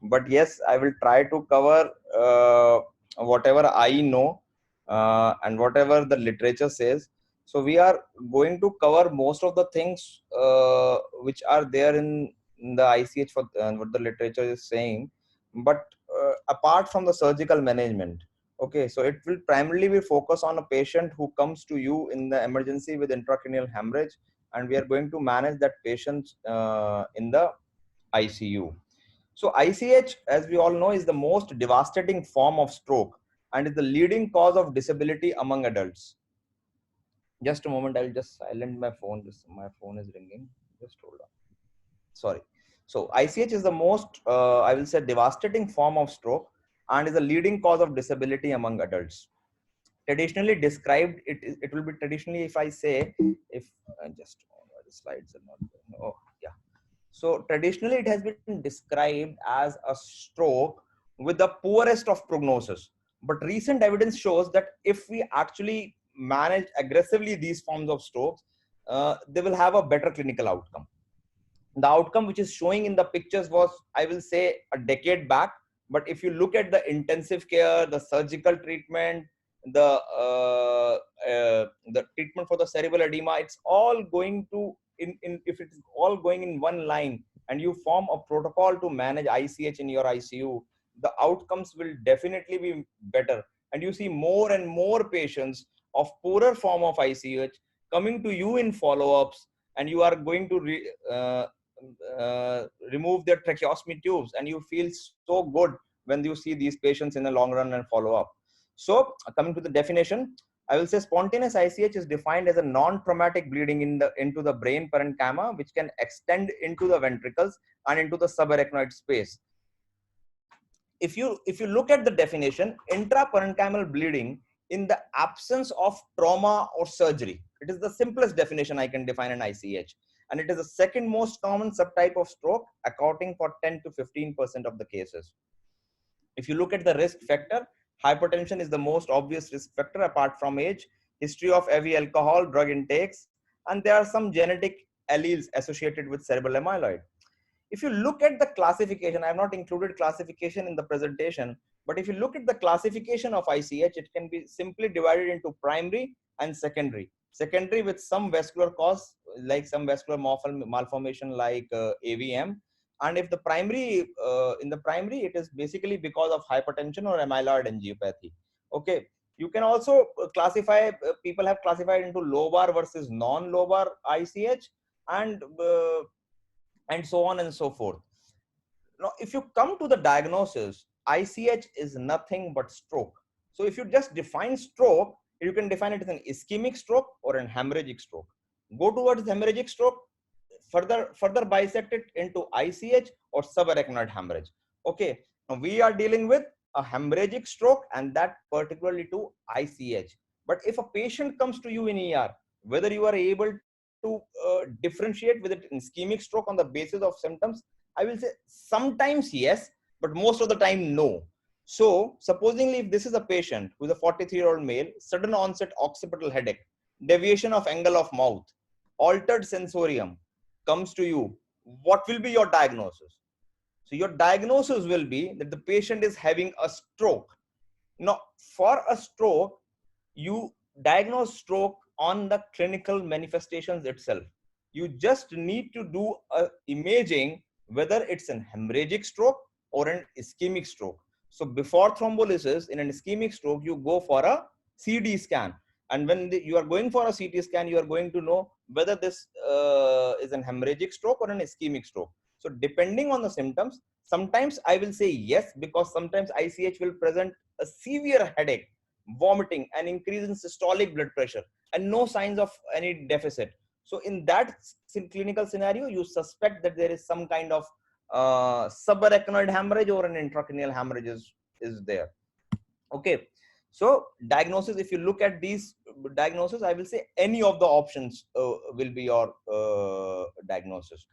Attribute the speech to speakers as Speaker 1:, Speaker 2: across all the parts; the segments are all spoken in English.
Speaker 1: but yes, I will try to cover whatever I know and whatever the literature says. So we are going to cover most of the things which are there in the ICH for what the literature is saying, but apart from the surgical management. Okay, so it will primarily be focused on a patient who comes to you in the emergency with intracranial hemorrhage, and we are going to manage that patient in the ICU. So ICH, as we all know, is the most devastating form of stroke and is the leading cause of disability among adults. Just a moment, I'll just silence my phone. My phone is ringing. Just hold on. Sorry. So ICH is the most, I will say, devastating form of stroke and is the leading cause of disability among adults. Traditionally described, it will be traditionally, if I say, if just the slides are not going. Oh, yeah. So traditionally, it has been described as a stroke with the poorest of prognosis. But recent evidence shows that if we actually manage aggressively these forms of strokes, they will have a better clinical outcome. The outcome which is showing in the pictures was, I will say, a decade back. But if you look at the intensive care, the surgical treatment, the treatment for the cerebral edema, it's all going to if it's all going in one line, and you form a protocol to manage ICH in your ICU, the outcomes will definitely be better. And you see more and more patients of poorer form of ICH coming to you in follow-ups, and you are going to remove their tracheostomy tubes, and you feel so good when you see these patients in the long run and follow up. So coming to the definition, I will say spontaneous ICH is defined as a non-traumatic bleeding into the brain parenchyma, which can extend into the ventricles and into the subarachnoid space. If you look at the definition, intraparenchymal bleeding in the absence of trauma or surgery, it is the simplest definition I can define an ICH, and it is the second most common subtype of stroke, accounting for 10 to 15% of the cases. If you look at the risk factor, hypertension is the most obvious risk factor apart from age, history of heavy alcohol, drug intakes, and there are some genetic alleles associated with cerebral amyloid. If you look at the classification, I have not included classification in the presentation, but if you look at the classification of ICH, it can be simply divided into primary and secondary. Secondary with some vascular cause, like some vascular malformation like AVM. And if the primary, in the primary, it is basically because of hypertension or amyloid angiopathy. Okay. You can also classify, people have classified into lobar versus non-lobar ICH, and so on and so forth. Now, if you come to the diagnosis, ICH is nothing but stroke. So if you just define stroke, you can define it as an ischemic stroke or an hemorrhagic stroke. Go towards hemorrhagic stroke, further bisect it into ICH or subarachnoid hemorrhage. Okay, now we are dealing with a hemorrhagic stroke, and that particularly to ICH. But if a patient comes to you in ER, whether you are able to differentiate with it in ischemic stroke on the basis of symptoms, I will say sometimes yes, but most of the time no. So supposingly, if this is a patient who is a 43-year-old male, sudden onset occipital headache, deviation of angle of mouth, altered sensorium comes to you, what will be your diagnosis? So your diagnosis will be that the patient is having a stroke. Now, for a stroke, you diagnose stroke on the clinical manifestations itself. You just need to do a imaging whether it's an hemorrhagic stroke or an ischemic stroke. So before thrombolysis in an ischemic stroke, you go for a CT scan. And when you are going for a CT scan, you are going to know whether this is an hemorrhagic stroke or an ischemic stroke. So depending on the symptoms, sometimes I will say yes, because sometimes ICH will present a severe headache, vomiting, and increase in systolic blood pressure, and no signs of any deficit. So in that clinical scenario, you suspect that there is some kind of subarachnoid hemorrhage or an intracranial hemorrhage is there. Okay. So diagnosis, if you look at these diagnoses, I will say any of the options will be your diagnosis.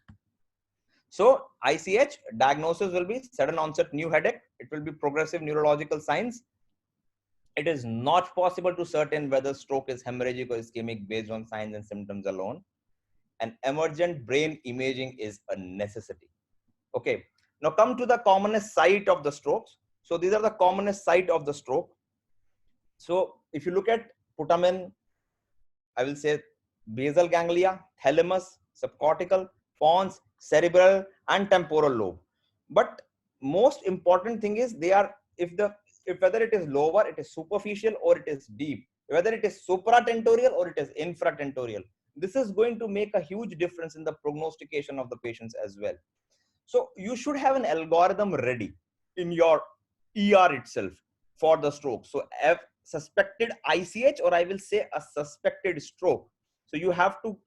Speaker 1: So ICH diagnosis will be sudden onset new headache. It will be progressive neurological signs. It is not possible to certain whether stroke is hemorrhagic or ischemic based on signs and symptoms alone. And emergent brain imaging is a necessity. Okay. Now come to the commonest site of the strokes. So these are the commonest site of the stroke. So if you look at putamen, I will say basal ganglia, thalamus, subcortical, pons, cerebral, and temporal lobe. But most important thing is they are, if whether it is lower, it is superficial, or it is deep, whether it is supratentorial or it is infratentorial. This is going to make a huge difference in the prognostication of the patients as well. So you should have an algorithm ready in your ER itself for the stroke. So suspected ICH, or I will say a suspected stroke. So you have to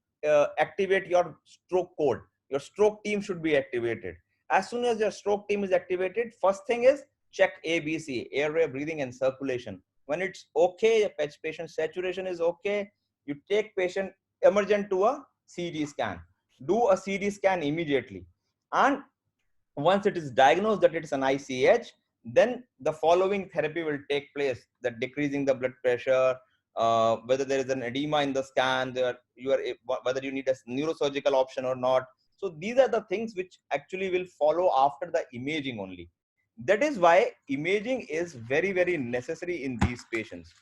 Speaker 1: activate your stroke code. Your stroke team should be activated. As soon as your stroke team is activated, first thing is check ABC, airway, breathing, and circulation. When it's okay, patient saturation is okay, you take patient emergent to a CT scan. Do a CT scan immediately. And once it is diagnosed that it's an ICH, then the following therapy will take place: that decreasing the blood pressure, whether there is an edema in the scan, whether you need a neurosurgical option or not. So these are the things which actually will follow after the imaging only. That is why imaging is very, very necessary in these patients.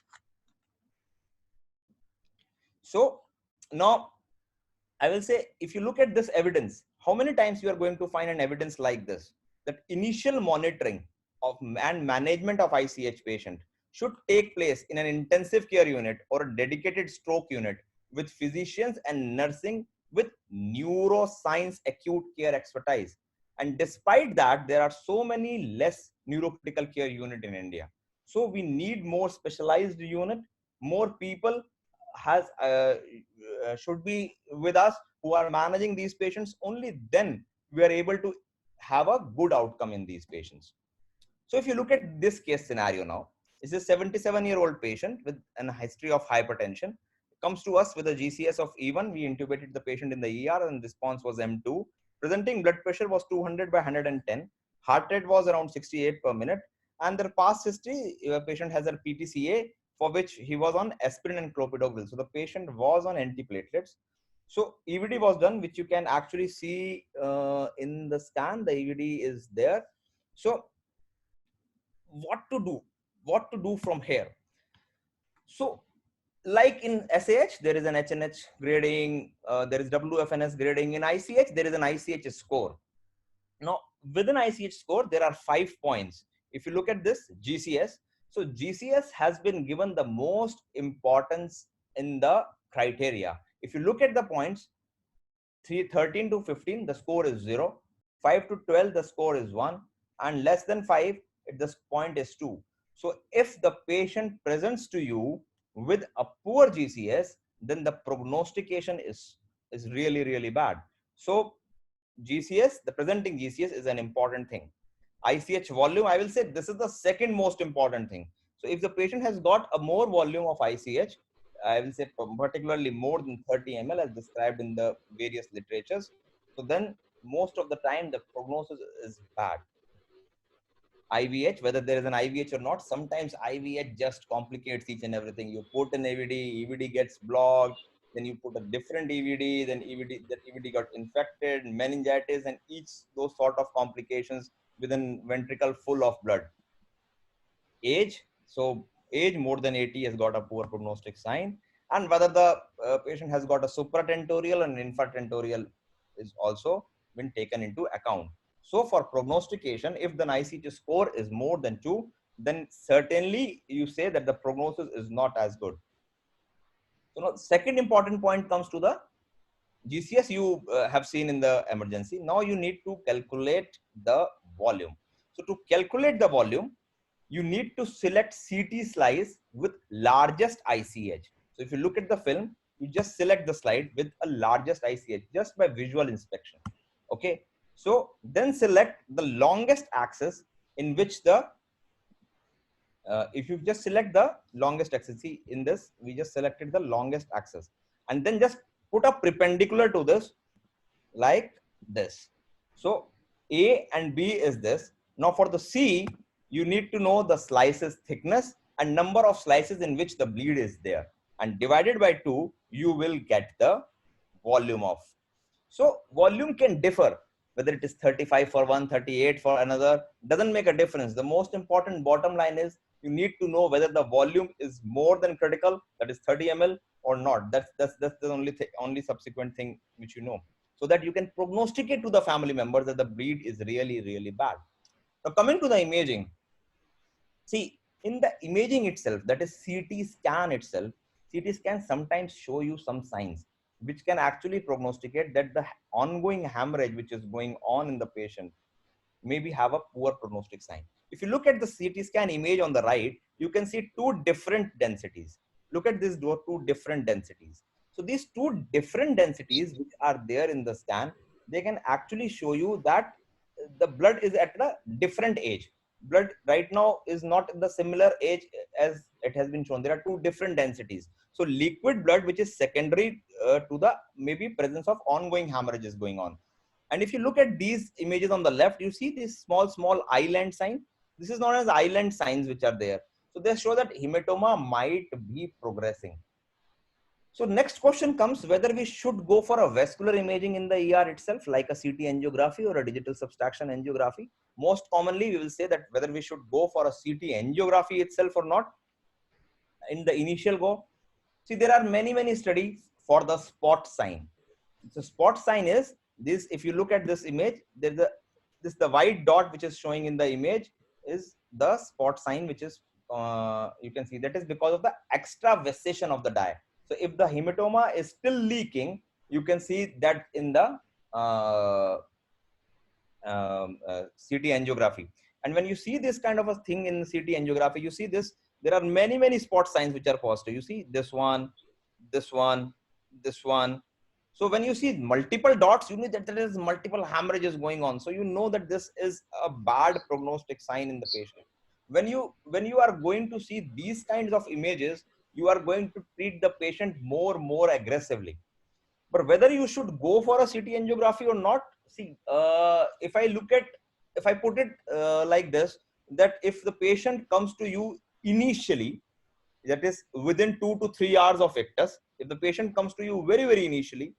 Speaker 1: So now I will say, if you look at this evidence, how many times you are going to find an evidence like this, that initial monitoring of and management of ICH patient should take place in an intensive care unit or a dedicated stroke unit with physicians and nursing with neuroscience acute care expertise. And despite that, there are so many less neurocritical care unit in India. So we need more specialized unit, more people has should be with us who are managing these patients. Only then we are able to have a good outcome in these patients. So if you look at this case scenario now, this is a 77-year-old patient with a history of hypertension, comes to us with a GCS of E1. We intubated the patient in the ER and response was M2. Presenting blood pressure was 200 by 110. Heart rate was around 68 per minute. And their past history, patient has a PTCA for which he was on aspirin and clopidogrel. So the patient was on antiplatelets. So EVD was done, which you can actually see in the scan. The EVD is there. So what to do from here? So like in SAH, there is an HNH grading, there is WFNS grading. In ICH, there is an ICH score. Now within ICH score, there are 5 points. If you look at this GCS, so GCS has been given the most importance in the criteria. If you look at the points, 13 to 15, the score is 0. 5 to 12, the score is 1. And less than 5, the point is 2. So if the patient presents to you with a poor GCS, then the prognostication is really, really bad. So GCS, the presenting GCS is an important thing. ICH volume, I will say this is the second most important thing. So if the patient has got a more volume of ICH, I will say particularly more than 30 ml as described in the various literatures, so then most of the time the prognosis is bad. IVH, whether there is an IVH or not, sometimes IVH just complicates each and everything. You put an EVD, EVD gets blocked, then you put a different EVD, then that EVD got infected, meningitis, and each those sort of complications within ventricle full of blood. Age, so age more than 80 has got a poor prognostic sign, and whether the patient has got a supratentorial and infratentorial is also been taken into account. So for prognostication, if the ICH score is more than 2, then certainly you say that the prognosis is not as good. So now second important point comes to the GCS you have seen in the emergency. Now you need to calculate the volume. So to calculate the volume, you need to select CT slice with largest ICH. So if you look at the film, you just select the slide with a largest ICH just by visual inspection. Okay. So then select the longest axis in which the, if you just select the longest axis, see in this, we just selected the longest axis and then just put a perpendicular to this like this. So A and B is this. Now for the C, you need to know the slices thickness and number of slices in which the bleed is there, and divided by 2, you will get the volume of. So volume can differ whether it is 35 for one, 38 for another, doesn't make a difference. The most important bottom line is you need to know whether the volume is more than critical, that is 30 ml, or not. That's the only subsequent thing which you know, so that you can prognosticate to the family members that the bleed is really, really bad. Now coming to the imaging, see, in the imaging itself, that is CT scan itself, CT scan sometimes show you some signs which can actually prognosticate that the ongoing hemorrhage which is going on in the patient maybe have a poor prognostic sign. If you look at the CT scan image on the right, you can see two different densities. Look at these two different densities. So these two different densities which are there in the scan, they can actually show you that the blood is at a different age. Blood right now is not in the similar age as it has been shown. There are two different densities. So liquid blood, which is secondary to the maybe presence of ongoing hemorrhages going on. And if you look at these images on the left, you see this small island sign. This is known as island signs which are there. So they show that hematoma might be progressing. So next question comes whether we should go for a vascular imaging in the ER itself, like a CT angiography or a digital subtraction angiography. Most commonly, we will say that whether we should go for a CT angiography itself or not in the initial go. See, there are many studies for the spot sign. The spot sign is this. If you look at this image, there's the white dot which is showing in the image is the spot sign, which is you can see that is because of the extravasation of the dye. So if the hematoma is still leaking, you can see that in the CT angiography. And when you see this kind of a thing in CT angiography, you see this, there are many spot signs which are positive. You see this one, this one, this one. So when you see multiple dots, you know that there is multiple hemorrhages going on. So you know that this is a bad prognostic sign in the patient. When you are going to see these kinds of images, you are going to treat the patient more aggressively. But whether you should go for a CT angiography or not, see, if I put it like this, that if the patient comes to you initially, that is within 2 to 3 hours of ictus, if the patient comes to you very initially,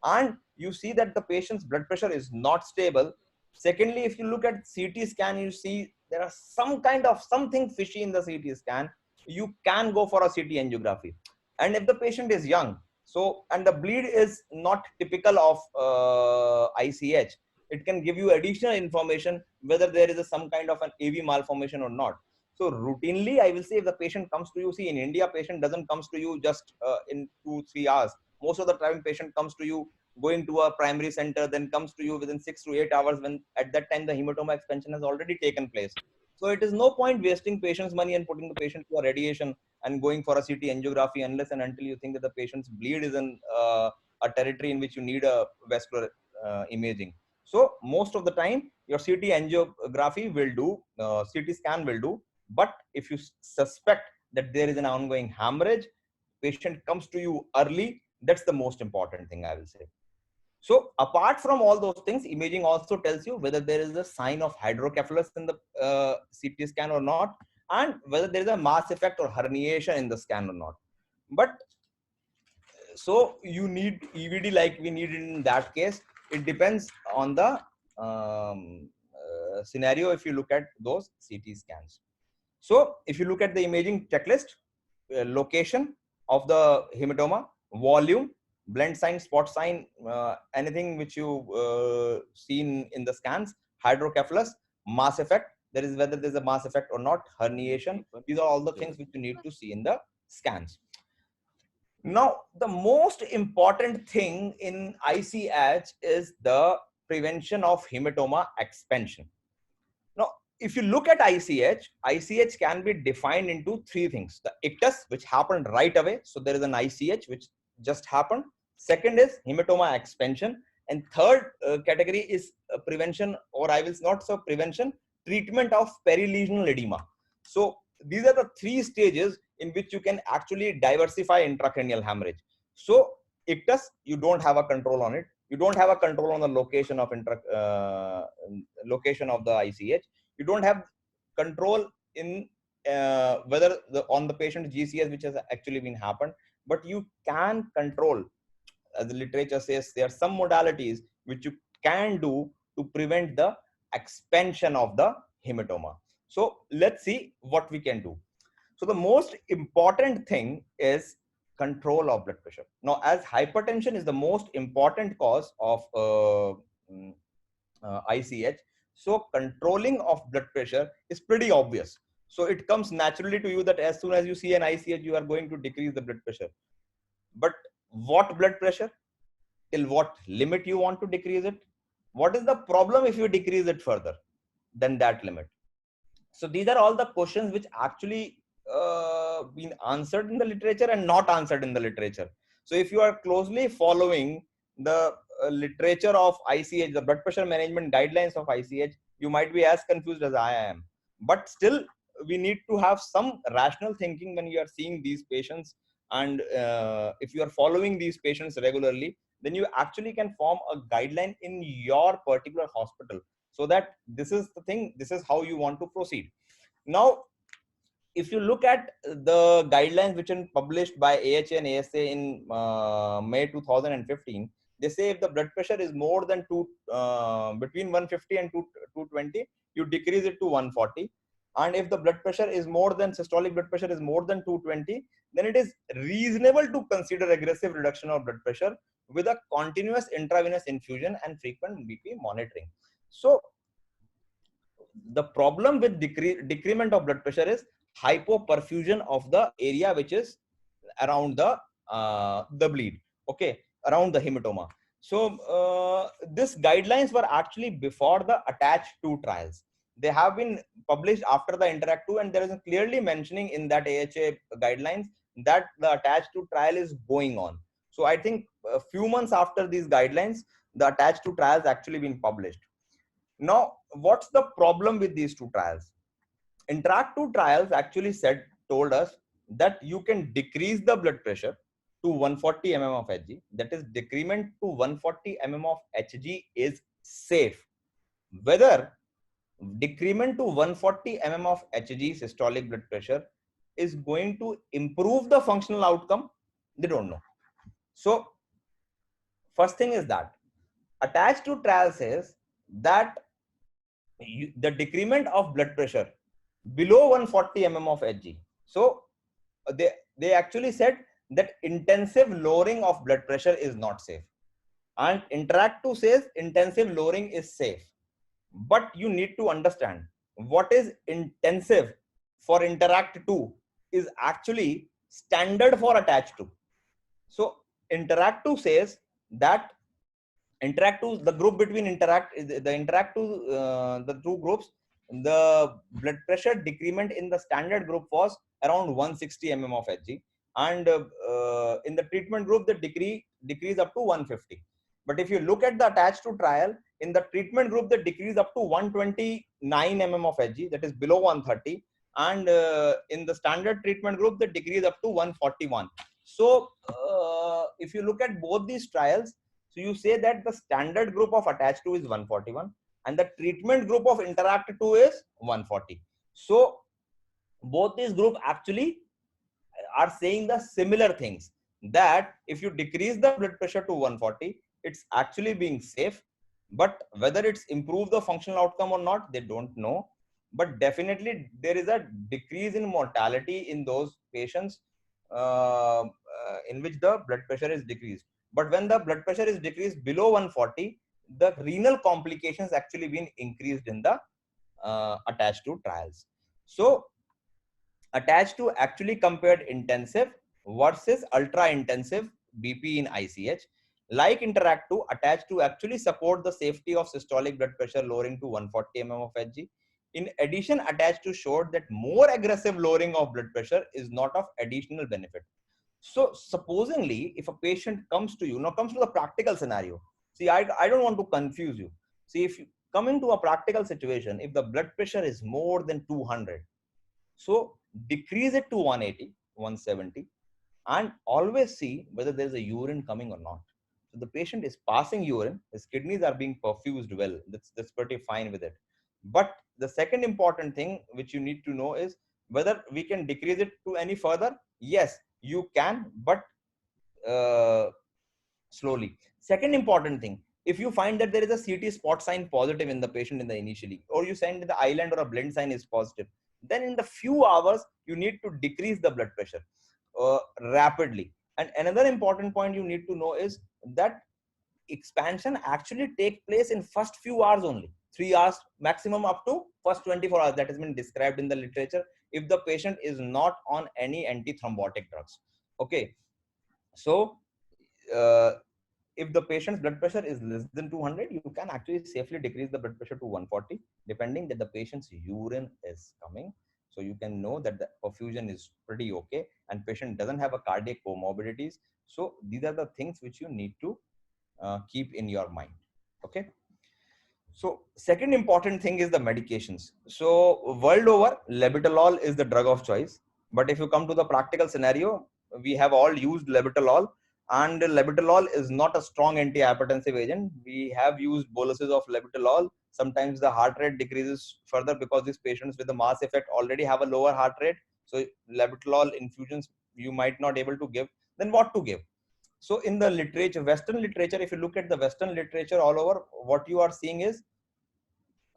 Speaker 1: and you see that the patient's blood pressure is not stable. Secondly, if you look at CT scan, you see there are some kind of something fishy in the CT scan, you can go for a CT angiography. And if the patient is young, so, and the bleed is not typical of ICH, it can give you additional information whether there is some kind of an AV malformation or not. So routinely, I will say if the patient comes to you, see in India, patient doesn't comes to you just in 2-3 hours. Most of the time, patient comes to you going to a primary center, then comes to you within 6 to 8 hours, when at that time the hematoma expansion has already taken place. So it is no point wasting patient's money and putting the patient to a radiation and going for a CT angiography unless and until you think that the patient's bleed is in a territory in which you need a vascular imaging. So most of the time, your CT angiography will do, CT scan will do. But if you suspect that there is an ongoing hemorrhage, patient comes to you early, that's the most important thing I will say. So apart from all those things, imaging also tells you whether there is a sign of hydrocephalus in the CT scan or not, and whether there is a mass effect or herniation in the scan or not. But so you need EVD like we need in that case. It depends on the scenario if you look at those CT scans. So if you look at the imaging checklist, location of the hematoma, volume, blend sign, spot sign, anything which you seen in the scans, hydrocephalus, mass effect, there is whether there's a mass effect or not, herniation. These are all the things which you need to see in the scans. Now, the most important thing in ICH is the prevention of hematoma expansion. Now, if you look at ICH can be defined into three things. The ictus, which happened right away. So there is an ICH which just happened. Second is hematoma expansion. And third category is prevention, or I will not say prevention, treatment of perilesional edema. So these are the three stages in which you can actually diversify intracranial hemorrhage. So ictus, you don't have a control on it. You don't have a control on the location of location of the ICH. You don't have control in whether on the patient GCS which has actually been happened, but you can control, as the literature says, there are some modalities which you can do to prevent the expansion of the hematoma. So let's see what we can do. So the most important thing is control of blood pressure. Now, as hypertension is the most important cause of ICH, so controlling of blood pressure is pretty obvious. So it comes naturally to you that as soon as you see an ICH, you are going to decrease the blood pressure. But what blood pressure? Till what limit you want to decrease it? What is the problem if you decrease it further than that limit? So these are all the questions which actually been answered in the literature and not answered in the literature. So if you are closely following the literature of ICH, the blood pressure management guidelines of ICH, you might be as confused as I am. But still, we need to have some rational thinking when you are seeing these patients. And if you are following these patients regularly, then you actually can form a guideline in your particular hospital, so that this is the thing, this is how you want to proceed. Now, if you look at the guidelines which are published by AHA and ASA in May 2015, they say if the blood pressure is more than between 150 and 220, you decrease it to 140. And if the blood pressure is more than, systolic blood pressure is more than 220, then it is reasonable to consider aggressive reduction of blood pressure with a continuous intravenous infusion and frequent BP monitoring. So the problem with decrement of blood pressure is hypoperfusion of the area which is around the bleed, okay, around the hematoma. So these guidelines were actually before the ATTACH-2 trials. They have been published after the INTERACT-2, and there is a clearly mentioning in that AHA guidelines that the ATTACH-2 trial is going on. So I think a few months after these guidelines, the ATTACH-2 trials actually been published. Now, what's the problem with these two trials? INTERACT-2 trials actually told us that you can decrease the blood pressure to 140 mm of Hg. That is, decrement to 140 mm of Hg is safe. Whether decrement to 140 mm of Hg systolic blood pressure is going to improve the functional outcome, they don't know. So first thing is that ATTACH-2 trial says that the decrement of blood pressure below 140 mm of Hg. So they actually said that intensive lowering of blood pressure is not safe, and INTERACT-2 says intensive lowering is safe. But you need to understand what is intensive for INTERACT-2 is actually standard for ATTACH-2. So INTERACT-2 says that INTERACT-2, the group between the INTERACT-2, the two groups, the blood pressure decrement in the standard group was around 160 mm of Hg, and in the treatment group the decrease up to 150. But if you look at the ATTACH-2 trial, in the treatment group the decrease up to 129 mm of Hg, that is below 130, and in the standard treatment group the decrease up to 141. So if you look at both these trials, so you say that the standard group of ATTACH-2 is 141 and the treatment group of INTERACT-2 is 140. So both these groups actually are saying the similar things, that if you decrease the blood pressure to 140, it's actually being safe. But whether it's improved the functional outcome or not, they don't know. But definitely there is a decrease in mortality in those patients in which the blood pressure is decreased. But when the blood pressure is decreased below 140, the renal complications actually been increased in the ATTACH-2 trials. So ATTACH-2 actually compared intensive versus ultra intensive BP in ICH. Like INTERACT-2, ATTACH-2 actually support the safety of systolic blood pressure lowering to 140 mm of Hg. In addition, ATTACH-2 showed that more aggressive lowering of blood pressure is not of additional benefit. So supposingly, if a patient comes to you, now comes to the practical scenario. See, I don't want to confuse you. See, if you come into a practical situation, if the blood pressure is more than 200, so decrease it to 180, 170, and always see whether there is a urine coming or not. So the patient is passing urine, his kidneys are being perfused well. That's pretty fine with it. But the second important thing which you need to know is whether we can decrease it to any further. Yes, you can, but slowly. Second important thing, if you find that there is a CT spot sign positive in the patient in the initially, or you find the island or a blend sign is positive, then in the few hours you need to decrease the blood pressure rapidly. And another important point you need to know is that expansion actually take place in first few hours only, 3 hours maximum up to first 24 hours. That has been described in the literature if the patient is not on any antithrombotic drugs. Okay, so uh, if the patient's blood pressure is less than 200, you can actually safely decrease the blood pressure to 140, depending that the patient's urine is coming. So you can know that the perfusion is pretty okay and patient doesn't have a cardiac comorbidities. So these are the things which you need to keep in your mind. Okay. So second important thing is the medications. So world over, labetalol is the drug of choice. But if you come to the practical scenario, we have all used labetalol, and labetalol is not a strong antihypertensive agent. We have used boluses of labetalol. Sometimes the heart rate decreases further because these patients with the mass effect already have a lower heart rate. So labetalol infusions you might not able to give. Then what to give? So in the literature, Western literature, if you look at the Western literature all over, what you are seeing is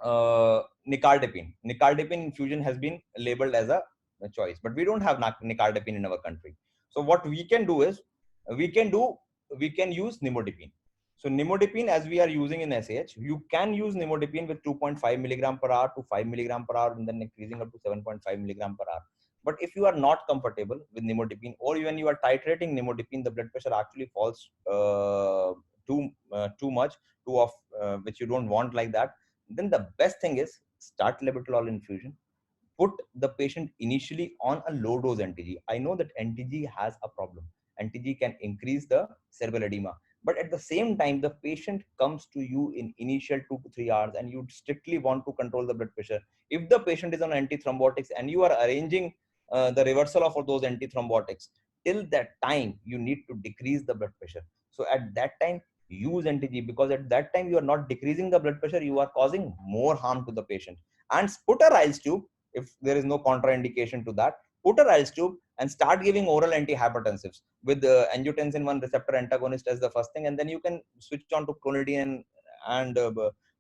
Speaker 1: nicardipine. Nicardipine infusion has been labeled as a choice, but we don't have nicardipine in our country. So what we can do is we can use nimodipine. So nimodipine, as we are using in SAH, you can use nimodipine with 2.5 milligram per hour to 5 milligram per hour, and then increasing up to 7.5 milligram per hour. But if you are not comfortable with nimodipine, or even you are titrating nimodipine, the blood pressure actually falls too much, which you don't want like that. Then the best thing is start labetalol infusion. Put the patient initially on a low dose NTG. I know that NTG has a problem. NTG can increase the cerebral edema, but at the same time, the patient comes to you in initial 2 to 3 hours, and you strictly want to control the blood pressure. If the patient is on antithrombotics and you are arranging the reversal of those antithrombotics, till that time you need to decrease the blood pressure. So at that time, use NTG, because at that time you are not decreasing the blood pressure, you are causing more harm to the patient. And put a Ryle's tube if there is no contraindication to that. Put a Ryle's tube and start giving oral antihypertensives with angiotensin 1 receptor antagonist as the first thing, and then you can switch on to clonidine and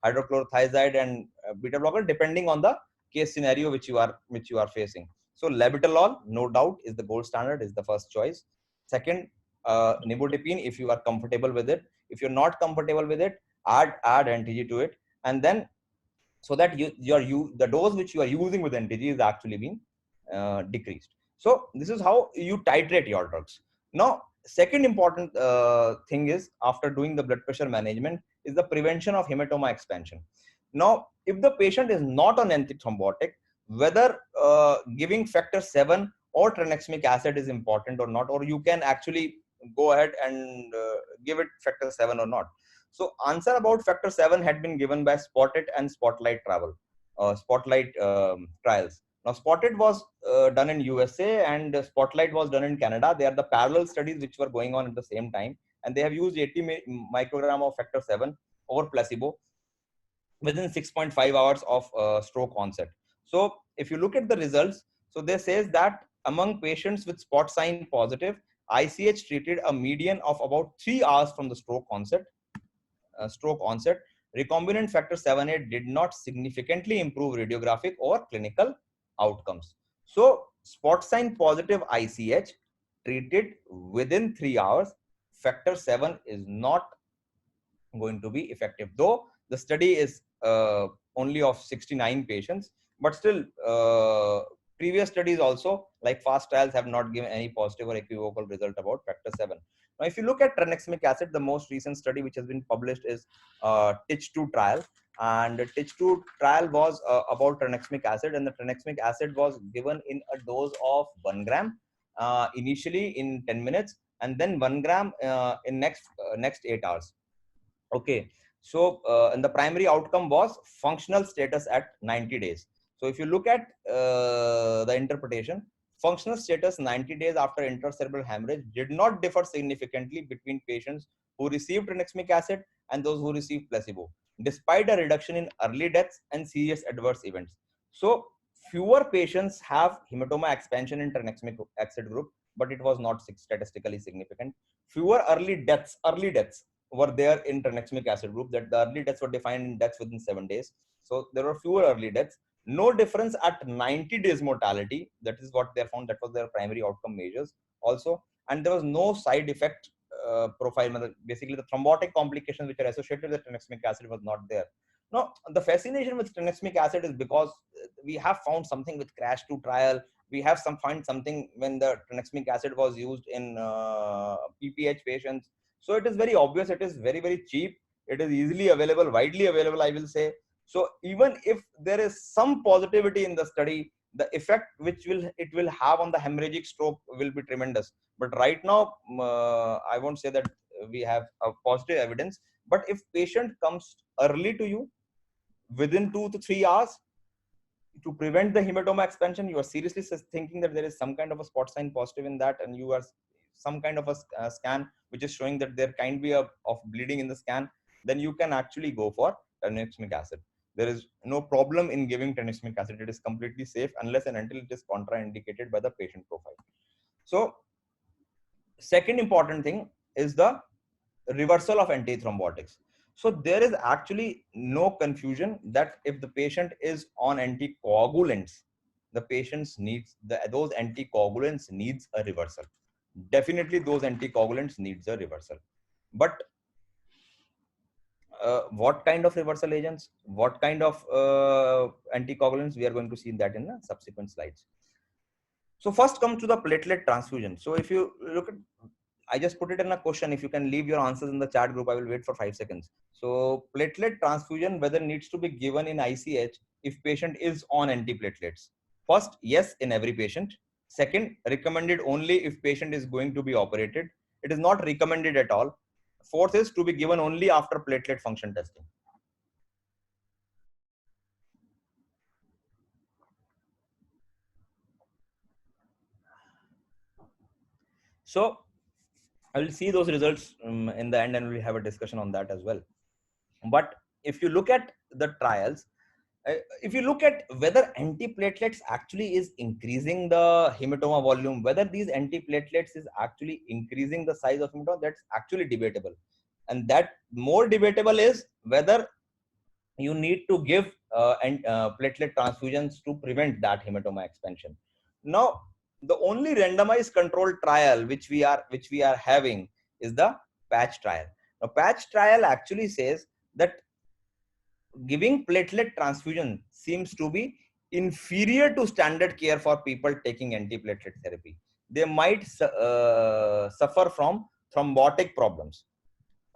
Speaker 1: hydrochlorothiazide and beta blocker, depending on the case scenario which you are facing. So labetalol, no doubt, is the gold standard, is the first choice. Second, nimodipine, if you are comfortable with it. If you're not comfortable with it, add NTG to it, and then so that the dose which you are using with NTG is actually being decreased. So this is how you titrate your drugs. Now, second important thing is, after doing the blood pressure management, is the prevention of hematoma expansion. Now, if the patient is not on antithrombotic, whether giving factor 7 or tranexamic acid is important or not, or you can actually go ahead and give it factor 7 or not. So answer about factor 7 had been given by Spotted and Spotlight trials. Now Spotted was done in USA and Spotlight was done in Canada. They are the parallel studies which were going on at the same time, and they have used 80 microgram of factor 7 over placebo within 6.5 hours of stroke onset. So if you look at the results, so they says that among patients with spot sign positive, ICH treated a median of about 3 hours from the stroke onset. Recombinant factor 7/8 did not significantly improve radiographic or clinical outcomes. So spot sign positive ICH treated within 3 hours, factor 7 is not going to be effective, though the study is only of 69 patients, but still previous studies also like fast trials have not given any positive or equivocal result about factor 7. Now if you look at tranexamic acid, the most recent study which has been published is TICH2 trial, and the TICH2 trial was about tranexamic acid, and the tranexamic acid was given in a dose of 1 gram initially in 10 minutes, and then 1 gram in next 8 hours. Okay, so and the primary outcome was functional status at 90 days. So if you look at the interpretation, functional status 90 days after intracerebral hemorrhage did not differ significantly between patients who received tranexamic acid and those who received placebo, despite a reduction in early deaths and serious adverse events. So fewer patients have hematoma expansion in tranexamic acid group, but it was not statistically significant. Fewer early deaths were there in tranexamic acid group, that the early deaths were defined in deaths within 7 days. So there were fewer early deaths. No difference at 90 days mortality. That is what they found. That was their primary outcome measures also. And there was no side effect profile. Basically, the thrombotic complications which are associated with tranexamic acid was not there. Now, the fascination with tranexamic acid is because we have found something with CRASH 2 trial. We have find something when the tranexamic acid was used in PPH patients. So it is very obvious. It is very, very cheap. It is easily available, widely available, I will say. So even if there is some positivity in the study, the effect which it will have on the hemorrhagic stroke will be tremendous. But right now, I won't say that we have a positive evidence. But if patient comes early to you within 2 to 3 hours, to prevent the hematoma expansion, you are seriously thinking that there is some kind of a spot sign positive in that, and you are some kind of a scan which is showing that there can be of bleeding in the scan, then you can actually go for tranexamic acid. There is no problem in giving tranexamic acid. It is completely safe unless and until it is contraindicated by the patient profile. So second important thing is the reversal of antithrombotics. So there is actually no confusion that if the patient is on anticoagulants, the patients needs those anticoagulants needs a reversal. Definitely those anticoagulants needs a reversal. But what kind of reversal agents, what kind of anticoagulants, we are going to see that in the subsequent slides. So first comes to the platelet transfusion. So if you look at, I just put it in a question. If you can leave your answers in the chat group, I will wait for 5 seconds. So platelet transfusion, whether needs to be given in ICH if patient is on antiplatelets. First, yes, in every patient. Second, recommended only if patient is going to be operated. It is not recommended at all. Fourth is to be given only after platelet function testing. So I will see those results in the end, and we'll have a discussion on that as well. But if you look at the trials, if you look at whether antiplatelets actually is increasing the hematoma volume, whether these antiplatelets is actually increasing the size of hematoma, that's actually debatable. And that more debatable is whether you need to give platelet transfusions to prevent that hematoma expansion. Now, the only randomized controlled trial which we are having is the patch trial. Now, patch trial actually says that giving platelet transfusion seems to be inferior to standard care for people taking antiplatelet therapy. They might suffer from thrombotic problems.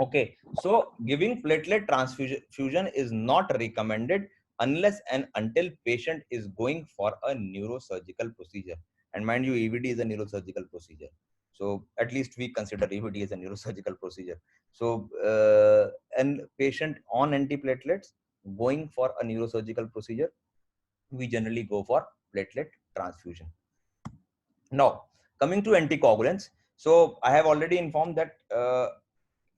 Speaker 1: Okay, so giving platelet transfusion is not recommended unless and until patient is going for a neurosurgical procedure. And mind you, EVD is a neurosurgical procedure. So at least we consider EVD as a neurosurgical procedure. So and patient on antiplatelets going for a neurosurgical procedure, we generally go for platelet transfusion. Now, coming to anticoagulants. So I have already informed that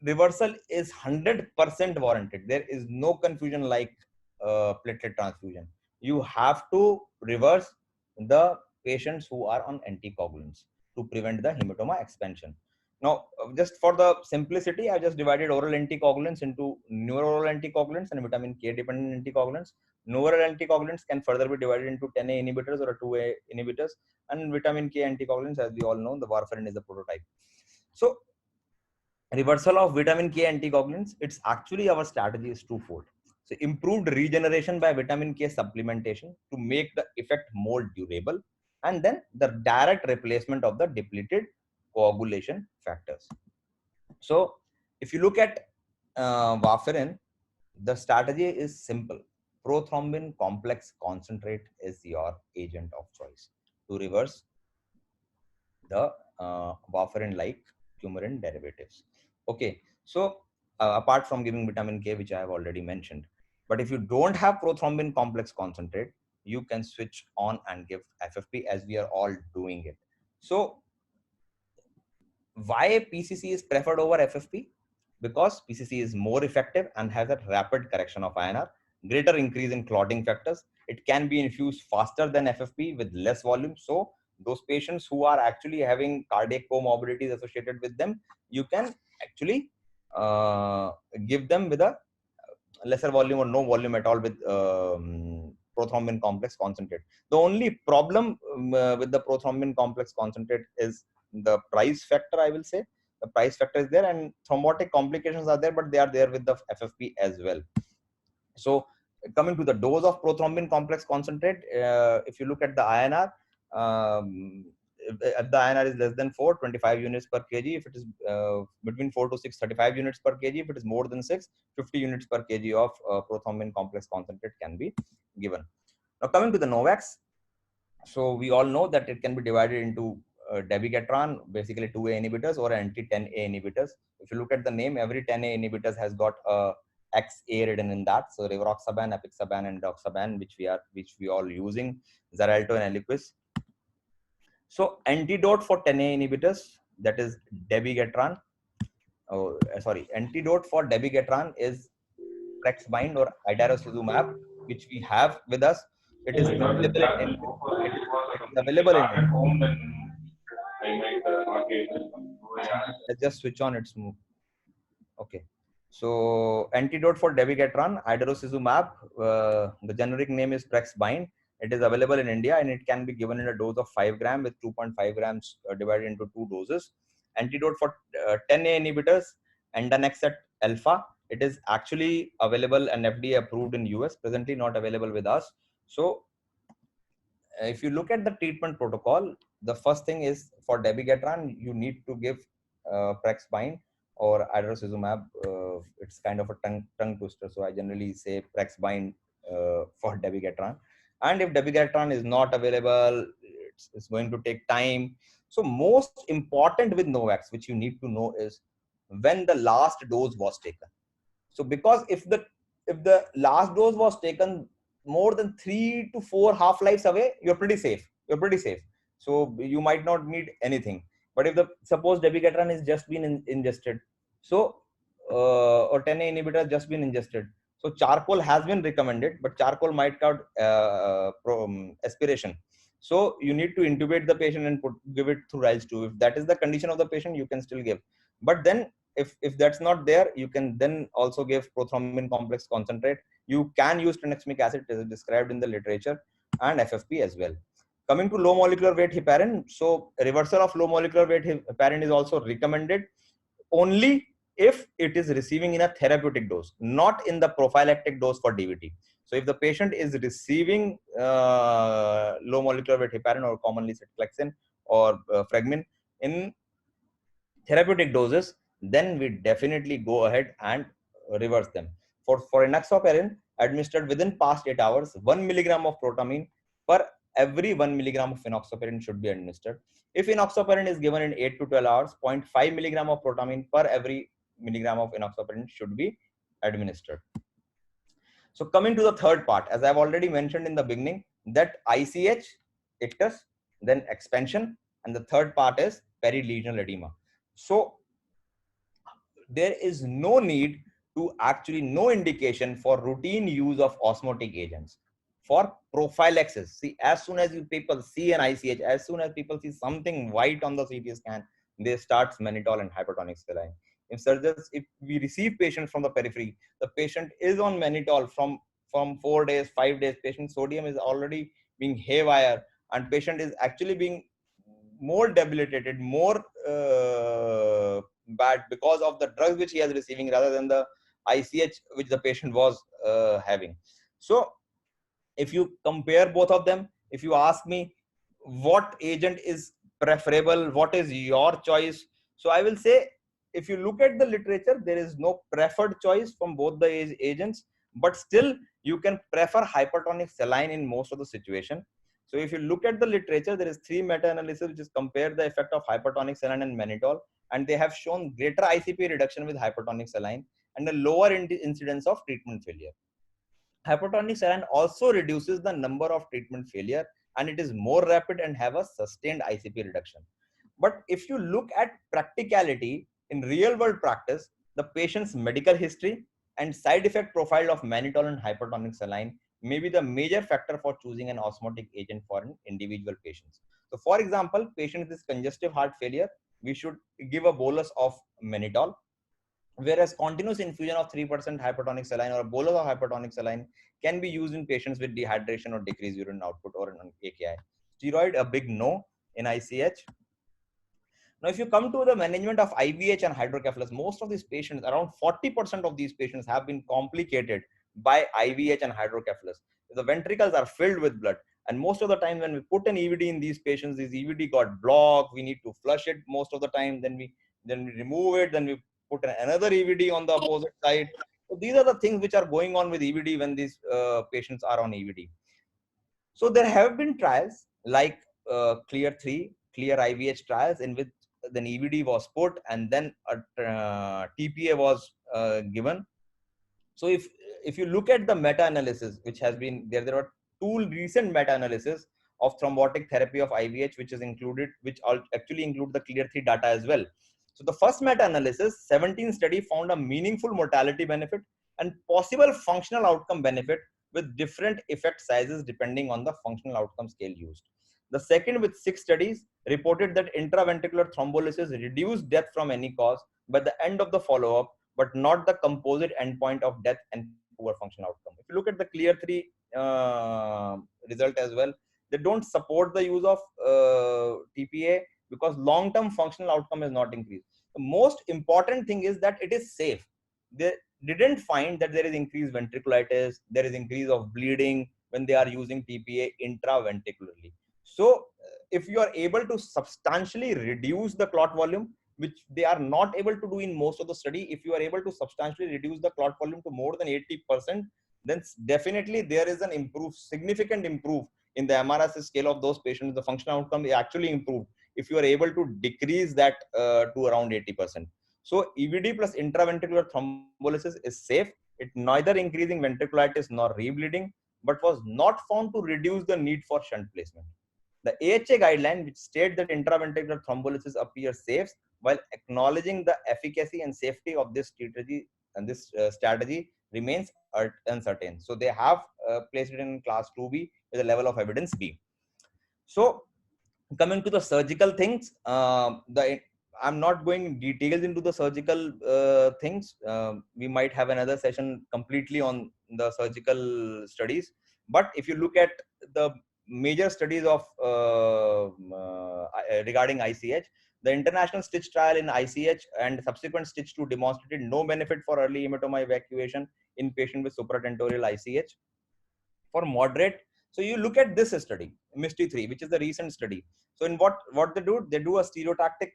Speaker 1: reversal is 100% warranted. There is no confusion like platelet transfusion. You have to reverse the patients who are on anticoagulants to prevent the hematoma expansion. Now, just for the simplicity, I just divided oral anticoagulants into neural anticoagulants and vitamin K dependent anticoagulants. Neural anticoagulants can further be divided into 10A inhibitors or 2A inhibitors, and vitamin K anticoagulants, as we all know, the warfarin is the prototype. So reversal of vitamin K anticoagulants, it's actually our strategy is twofold. So improved regeneration by vitamin K supplementation to make the effect more durable, and then the direct replacement of the depleted coagulation factors. So if you look at warfarin, the strategy is simple. Prothrombin complex concentrate is your agent of choice to reverse the warfarin like coumarin derivatives. Okay, so apart from giving vitamin K, which I have already mentioned, but if you don't have prothrombin complex concentrate, you can switch on and give FFP, as we are all doing it. So why PCC is preferred over FFP? Because PCC is more effective and has a rapid correction of INR, greater increase in clotting factors. It can be infused faster than FFP with less volume. So those patients who are actually having cardiac comorbidities associated with them, you can actually give them with a lesser volume or no volume at all with prothrombin complex concentrate. The only problem with the prothrombin complex concentrate is the price factor, I will say. The price factor is there, and thrombotic complications are there, but they are there with the FFP as well. So coming to the dose of prothrombin complex concentrate, if you look at the INR, if the INR is less than 4, 25 units per kg. If it is between 4 to 6, 35 units per kg. If it is more than 6, 50 units per kg of prothrombin complex concentrate can be given. Now coming to the Novax, so we all know that it can be divided into dabigatran, basically 2A inhibitors, or anti-10A inhibitors. If you look at the name, every 10A inhibitors has got a XA written in that. So rivaroxaban, apixaban, and doxaban, which we all using, Xarelto and Eliquis. So antidote for 10A inhibitors, that is dabigatran. Oh, sorry, antidote for dabigatran is Prexbind or idarosizumab, which we have with us. It is available in India. It is available in India. Let's just switch on its move. Okay. So antidote for dabigatran, idarosizumab. The generic name is Prexbind. It is available in India and it can be given in a dose of 5 gram with 2.5 grams divided into 2 doses. Antidote for 10A inhibitors, Endanexet alpha. It is actually available and FDA approved in US. Presently not available with us. So if you look at the treatment protocol, the first thing is for dabigatran, you need to give Prexbind or idarosizumab. It's kind of a tongue twister, so I generally say Prexbind for dabigatran. And if dabigatran is not available, it's going to take time. So most important with Novax, which you need to know, is when the last dose was taken. So because if the last dose was taken more than 3 to 4 half lives away, you're pretty safe. So you might not need anything. But if the suppose dabigatran is just been ingested, so or 10A inhibitor has just been ingested, so charcoal has been recommended, but charcoal might cause aspiration. So you need to intubate the patient and give it through RILES 2. If that is the condition of the patient, you can still give. But then if that's not there, you can then also give prothrombin complex concentrate. You can use tranexamic acid as described in the literature, and FFP as well. Coming to low molecular weight heparin, so reversal of low molecular weight heparin is also recommended only if it is receiving in a therapeutic dose, not in the prophylactic dose for DVT. So if the patient is receiving low molecular weight heparin, or commonly ceftriaxone or Fregmin, in therapeutic doses, then we definitely go ahead and reverse them. For enoxaparin, administered within past 8 hours, 1 milligram of protamine per every 1 milligram of enoxaparin should be administered. If enoxaparin is given in 8 to 12 hours, 0.5 milligram of protamine per every milligram of enoxaparin should be administered. So coming to the third part, as I've already mentioned in the beginning, that ICH, ictus, then expansion, and the third part is perilesional edema. So there is no need to actually no indication for routine use of osmotic agents for prophylaxis. See, as soon as people see an ICH, as soon as people see something white on the CT scan, they start mannitol and hypertonic saline. If we receive patients from the periphery, the patient is on mannitol from 4 days, 5 days, patient sodium is already being haywire, and patient is actually being more debilitated, more bad because of the drugs which he is receiving rather than the ICH which the patient was having. So if you compare both of them, if you ask me what agent is preferable, what is your choice, so I will say, if you look at the literature, there is no preferred choice from both the agents, but still you can prefer hypertonic saline in most of the situation. So if you look at the literature, there is 3 meta-analysis which is compare the effect of hypertonic saline and mannitol, and they have shown greater ICP reduction with hypertonic saline and a lower incidence of treatment failure. Hypertonic saline also reduces the number of treatment failure, and it is more rapid and have a sustained ICP reduction. But if you look at practicality in real world practice, the patient's medical history and side effect profile of mannitol and hypertonic saline may be the major factor for choosing an osmotic agent for an individual patient. So for example, patient with congestive heart failure, we should give a bolus of mannitol. whereas continuous infusion of 3% hypertonic saline or a bolus of hypertonic saline can be used in patients with dehydration or decreased urine output or an AKI. Steroid, a big no in ICH. Now, if you come to the management of IVH and hydrocephalus, most of these patients, around 40% of these patients have been complicated by IVH and hydrocephalus. The ventricles are filled with blood. And most of the time when we put an EVD in these patients, this EVD got blocked. We need to flush it most of the time. Then we remove it. Then we put another EVD on the opposite side. So these are the things which are going on with EVD when these patients are on EVD. So there have been trials like Clear 3, Clear IVH trials in which the EVD was put and then a TPA was given. So if you look at the meta-analysis, which has been there, there are two recent meta-analysis of thrombotic therapy of IVH, which is included, which actually include the Clear 3 data as well. So the first meta-analysis, 17 study found a meaningful mortality benefit and possible functional outcome benefit with different effect sizes depending on the functional outcome scale used. The second, with 6 studies, reported that intraventricular thrombolysis reduced death from any cause by the end of the follow-up, but not the composite endpoint of death and poor functional outcome. If you look at the Clear 3 result as well, they don't support the use of TPA because long-term functional outcome is not increased. The most important thing is that it is safe. They didn't find that there is increased ventriculitis, there is increase of bleeding when they are using TPA intraventricularly. So if you are able to substantially reduce the clot volume, which they are not able to do in most of the study, if you are able to substantially reduce the clot volume to more than 80%, then definitely there is an significant improve in the MRS scale of those patients. The functional outcome is actually improved if you are able to decrease that to around 80%. So EVD plus intraventricular thrombolysis is safe. It neither increasing ventriculitis nor rebleeding, but was not found to reduce the need for shunt placement. The AHA guideline, which state that intraventricular thrombolysis appears safe, while acknowledging the efficacy and safety of this strategy and this strategy remains uncertain. So they have placed it in class 2B with a level of evidence B. So coming to the surgical things, I'm not going in details into the surgical things. We might have another session completely on the surgical studies. But if you look at the major studies of regarding ICH, the international stitch trial in ICH and subsequent stitch 2 demonstrated no benefit for early hematoma evacuation in patient with supratentorial ICH. For moderate, so you look at this study, MISTY 3, which is the recent study. So in what they do a stereotactic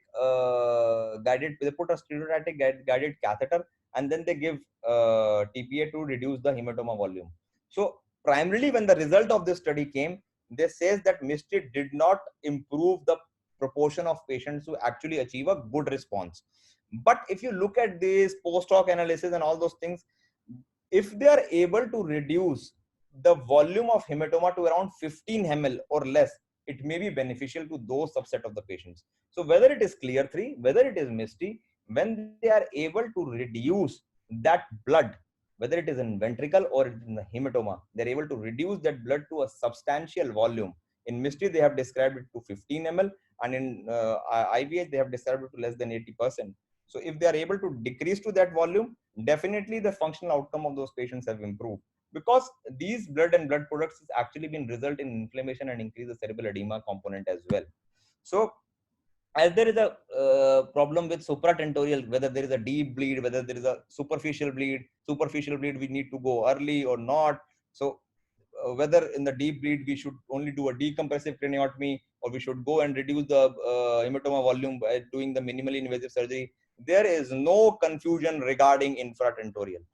Speaker 1: they put a stereotactic guided catheter, and then they give TPA to reduce the hematoma volume. So primarily when the result of this study came, they says that MISTY did not improve the proportion of patients who actually achieve a good response. But if you look at this post hoc analysis and all those things, if they are able to reduce the volume of hematoma to around 15 ml or less, it may be beneficial to those subset of the patients. So whether it is Clear 3, whether it is MISTY, when they are able to reduce that blood, whether it is in ventricle or in the hematoma, they're able to reduce that blood to a substantial volume. In MISTY, they have described it to 15 ml, and in IVH, they have described it to less than 80%. So if they are able to decrease to that volume, definitely the functional outcome of those patients have improved, because these blood and blood products has actually been result in inflammation and increase the cerebral edema component as well. So as there is a problem with supratentorial, whether there is a deep bleed, whether there is a superficial bleed, we need to go early or not. So whether in the deep bleed we should only do a decompressive craniotomy, or we should go and reduce the hematoma volume by doing the minimally invasive surgery, there is no confusion regarding infratentorial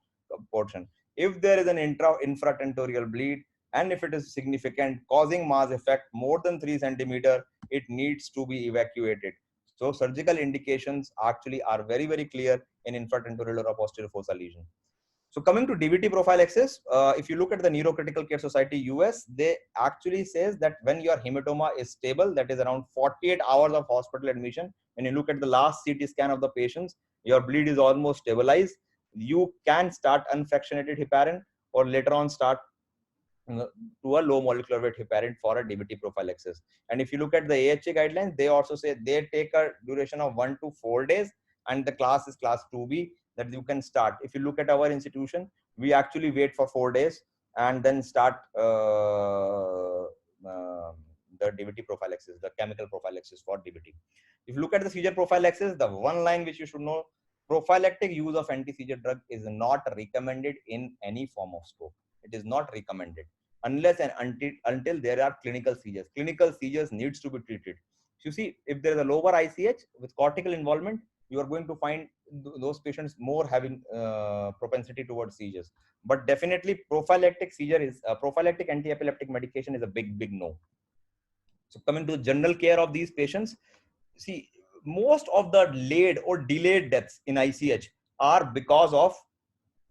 Speaker 1: portion. If there is an infratentorial bleed, and if it is significant, causing mass effect more than 3 centimeter, it needs to be evacuated. So surgical indications actually are very, very clear in infratentorial or posterior fossa lesion. So coming to DVT prophylaxis, if you look at the Neurocritical Care Society US, they actually says that when your hematoma is stable, that is around 48 hours of hospital admission, when you look at the last CT scan of the patients, your bleed is almost stabilized, you can start unfractionated heparin, or later on start to a low molecular weight heparin for a DVT prophylaxis. And if you look at the AHA guidelines, they also say they take a duration of 1 to 4 days, and the class is class 2B. that you can start. If you look at our institution, we actually wait for 4 days and then start the DVT prophylaxis, the chemical prophylaxis for DVT. If you look at the seizure prophylaxis, the one line which you should know, prophylactic use of anti-seizure drug is not recommended in any form of stroke. It is not recommended unless and until there are clinical seizures. Clinical seizures needs to be treated. So you see, if there is a lower ICH with cortical involvement, you are going to find those patients more having propensity towards seizures. But definitely prophylactic seizure is prophylactic anti-epileptic medication is a big no. So coming to the general care of these patients, see, most of the late or delayed deaths in ICH are because of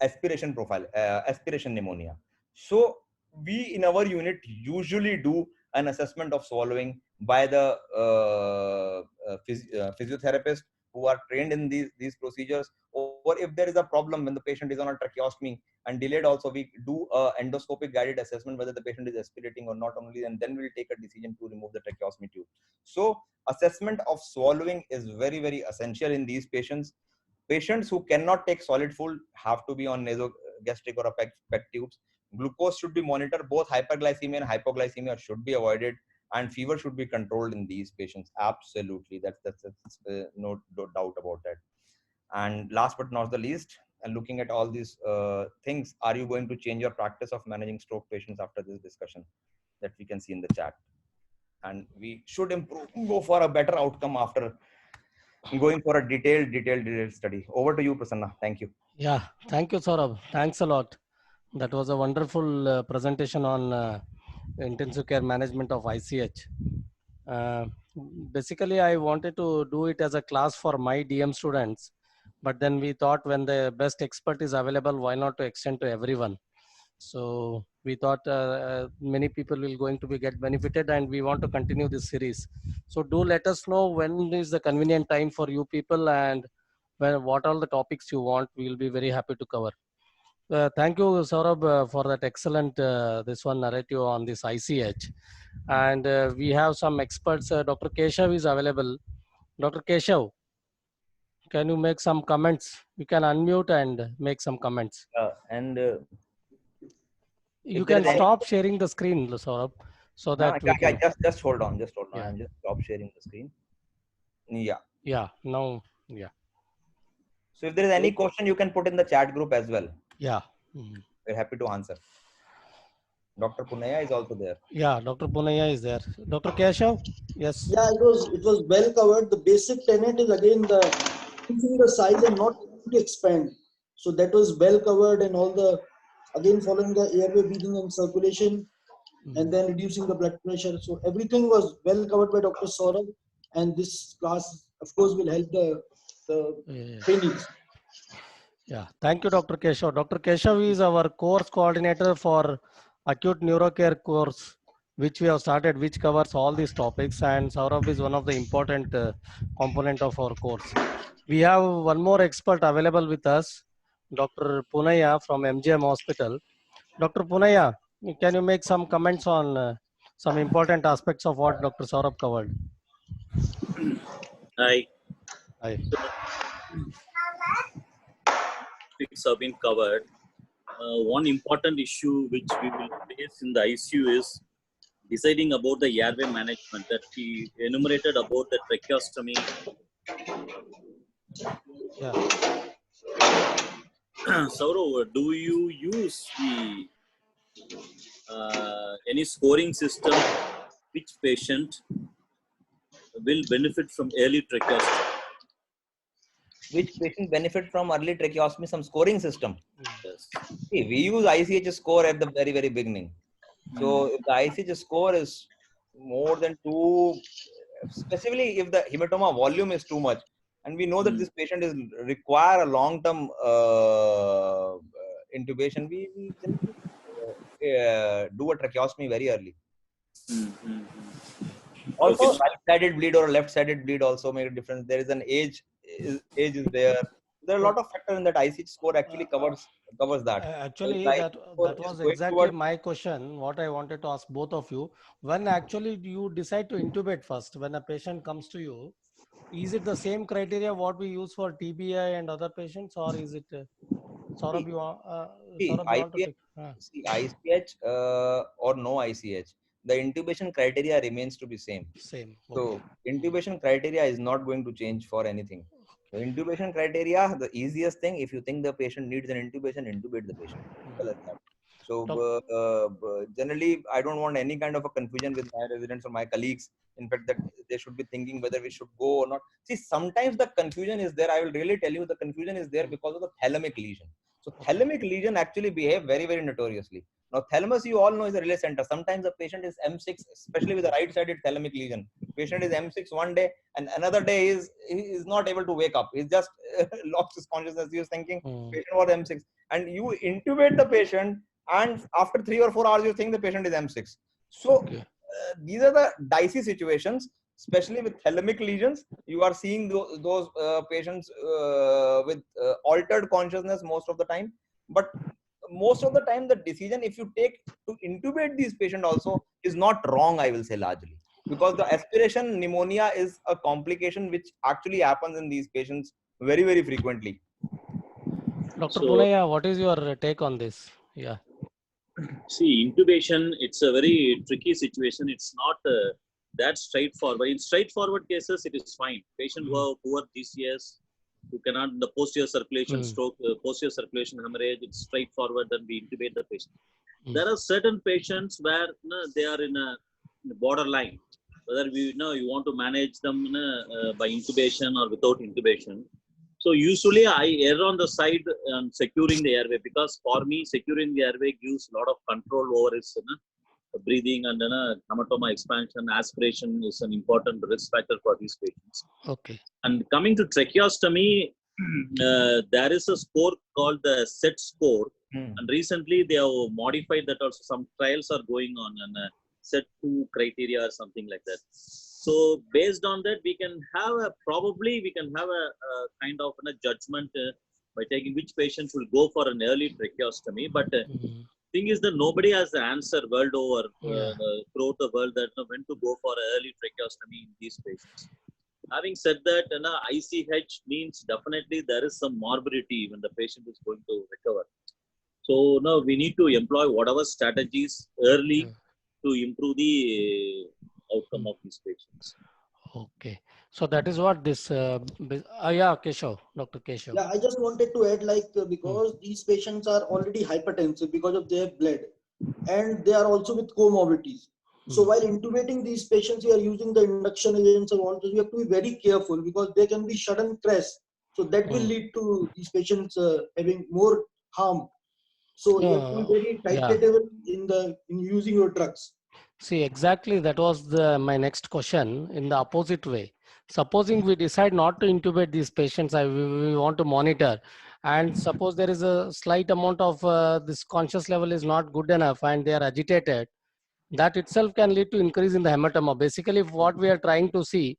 Speaker 1: aspiration pneumonia. So we in our unit usually do an assessment of swallowing by the physiotherapist who are trained in these procedures. Or if there is a problem when the patient is on a tracheostomy and delayed, also we do a endoscopic guided assessment whether the patient is aspirating or not only, and then we'll take a decision to remove the tracheostomy tube. So assessment of swallowing is very essential in these patients. Patients who cannot take solid food have to be on nasogastric or a PEG tubes. Glucose should be monitored. Both hyperglycemia and hypoglycemia should be avoided, and fever should be controlled in these patients. Absolutely, that's no doubt about that. And last but not the least, and looking at all these things, are you going to change your practice of managing stroke patients after this discussion? That we can see in the chat. And we should improve, go for a better outcome after going for a detailed study. Over to you, Prasanna. Thank you.
Speaker 2: Yeah, thank you, Saurabh. Thanks a lot. That was a wonderful presentation on intensive care management of ICH. Uh, Basically, I wanted to do it as a class for my DM students, but then we thought when the best expert is available, why not to extend to everyone? So we thought many people will going to be get benefited, and we want to continue this series. So do let us know when is the convenient time for you people, and what all the topics you want. We will be very happy to cover. Thank you, Saurabh, for that excellent this one narrative on this ICH. And we have some experts. Dr. Keshav is available. Dr. Keshav, can you make some comments? You can unmute and make some comments.
Speaker 1: And
Speaker 2: You
Speaker 1: if there
Speaker 2: can
Speaker 1: is any,
Speaker 2: stop sharing the screen, Saurabh, so that we can.
Speaker 1: just hold on, just hold on.
Speaker 2: Yeah.
Speaker 1: I'm just stop sharing the screen. Yeah.
Speaker 2: Yeah. Now. Yeah.
Speaker 1: So if there is any question, you can put in the chat group as well.
Speaker 2: Yeah. Mhm.
Speaker 1: We're happy to answer. Dr. Punaya is also there.
Speaker 2: Yeah. Dr. Punaya is there. Dr. Keshav. Yes.
Speaker 3: Yeah, it was well covered. The basic tenet is again the increasing the size and not to expand. So that was well covered, and all the again following the airway breathing and circulation, and then reducing the blood pressure. So everything was well covered by Dr. Saurabh, and this class, of course, will help the trainees.
Speaker 2: Yeah. Thank you, Dr. Keshav. Dr. Keshav is our course coordinator for acute neurocare course, which we have started, which covers all these topics. And Saurabh is one of the important component of our course. We have one more expert available with us, Dr. Punaya from MGM Hospital. Dr. Punaya, can you make some comments on some important aspects of what Dr. Saurabh covered?
Speaker 4: Hi.
Speaker 2: Hi.
Speaker 4: Topics have been covered. One important issue which we will face in the ICU is deciding about the airway management that he enumerated about the tracheostomy.
Speaker 2: Yeah.
Speaker 4: Saurav, do you use the any scoring system which patient will benefit from early tracheostomy?
Speaker 1: Which patient benefit from early tracheostomy? Some scoring system.
Speaker 4: Yes.
Speaker 1: See, we use ICH score at the very beginning. So if the ICH score is more than 2, specifically if the hematoma volume is too much, and we know that this patient is require a long-term intubation, we do a tracheostomy very early. Also,
Speaker 4: Okay.
Speaker 1: right-sided bleed or left-sided bleed also make a difference. There is an age is there. There are a lot of factors in that ICH score actually covers that.
Speaker 2: Actually,
Speaker 1: So
Speaker 2: that
Speaker 1: is
Speaker 2: was
Speaker 1: going
Speaker 2: exactly
Speaker 1: towards,
Speaker 2: my question. What I wanted to ask both of you: when actually you decide to intubate first, when a patient comes to you, Is it the same criteria what we use for TBI and other patients, or is it Saurabh,
Speaker 1: See,
Speaker 2: Saurabh, you want to
Speaker 1: ICH,
Speaker 2: take?
Speaker 1: ICH or no ICH, the intubation criteria remains to be same.
Speaker 2: Same. Okay.
Speaker 1: So intubation criteria is not going to change for anything. The intubation criteria, the easiest thing, if you think the patient needs an intubation, intubate the patient. Simple as that. So generally, I don't want any kind of a confusion with my residents or my colleagues. In fact, that they should be thinking whether we should go or not. See, sometimes the confusion is there. I will really tell you, the confusion is there because of the thalamic lesion. So thalamic lesion actually behave very, very notoriously. Now, thalamus, you all know, is a relay center. Sometimes the patient is M6, especially with the right-sided thalamic lesion. Patient is M6 one day, and another day he is not able to wake up. He's just lost his consciousness. He was thinking patient was M6, and you intubate the patient, and after 3 or 4 hours, you think the patient is M6. So these are the dicey situations, especially with thalamic lesions. You are seeing those patients with altered consciousness most of the time, but most of the time the decision if you take to intubate these patients also is not wrong, I will say, largely because the aspiration pneumonia is a complication which actually happens in these patients very, very frequently.
Speaker 2: Dr. Punaiya, what is your take on this? Yeah.
Speaker 4: See, intubation, it's a very tricky situation. It's not that straightforward. In straightforward cases, it is fine. Patient who have poor GCS, who cannot, the posterior circulation stroke, posterior circulation hemorrhage, it's straightforward, then we intubate the patient. There are certain patients where they are in a borderline, whether you want to manage them by intubation or without intubation. So usually I err on the side securing the airway, because for me securing the airway gives a lot of control over his breathing, and hematoma expansion, aspiration is an important risk factor for these patients.
Speaker 2: Okay.
Speaker 4: And coming to tracheostomy, there is a score called the SET score, and recently they have modified that also. Some trials are going on, and SET 2 criteria or something like that. So based on that, we can have a kind of a judgment by taking which patients will go for an early tracheostomy. But thing is that nobody has the answer world over throughout the world that when to go for early tracheostomy in these patients. Having said that, ICH means definitely there is some morbidity when the patient is going to recover. So now we need to employ whatever strategies early to improve the outcome of these patients.
Speaker 2: Okay. So that is what this, Keshav, Dr. Keshav.
Speaker 3: Yeah, I just wanted to add, because these patients are already hypertensive because of their blood, and they are also with comorbidities. So while intubating these patients, you are using the induction agents and all. So you have to be very careful because there can be sudden crash. So that will lead to these patients having more harm. So you have to be very titrated in using your drugs.
Speaker 2: See, exactly that was my next question in the opposite way. Supposing we decide not to intubate these patients, we want to monitor, and suppose there is a slight amount of this conscious level is not good enough and they are agitated, that itself can lead to increase in the hematoma. Basically, what we are trying to see,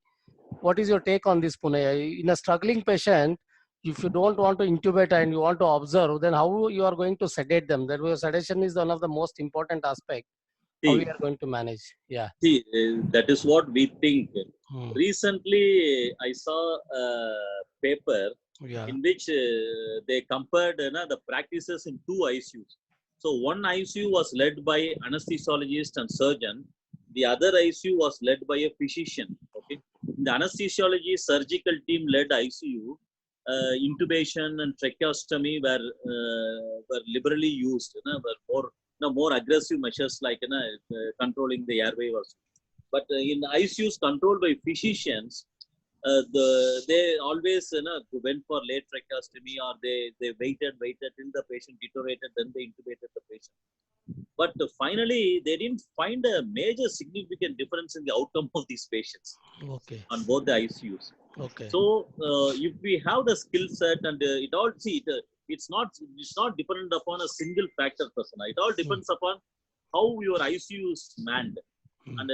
Speaker 2: what is your take on this, Pune? In a struggling patient, if you don't want to intubate and you want to observe, then how you are going to sedate them? That way, sedation is one of the most important aspects. How we are going to manage? Yeah.
Speaker 4: See, that is what we think. Recently, I saw a paper in which they compared the practices in 2 ICUs. So one ICU was led by anesthesiologist and surgeon. The other ICU was led by a physician. Okay, in the anesthesiology surgical team led ICU, intubation and tracheostomy were liberally used. Were more aggressive measures like controlling the airway was. But in ICUs controlled by physicians, they always went for late tracheostomy, or they waited till the patient deteriorated, then they intubated the patient. But finally, they didn't find a major significant difference in the outcome of these patients on both the ICUs.
Speaker 2: Okay.
Speaker 4: So if we have the skill set, and it's not dependent upon a single factor, persona. It all depends upon how your ICU is manned. And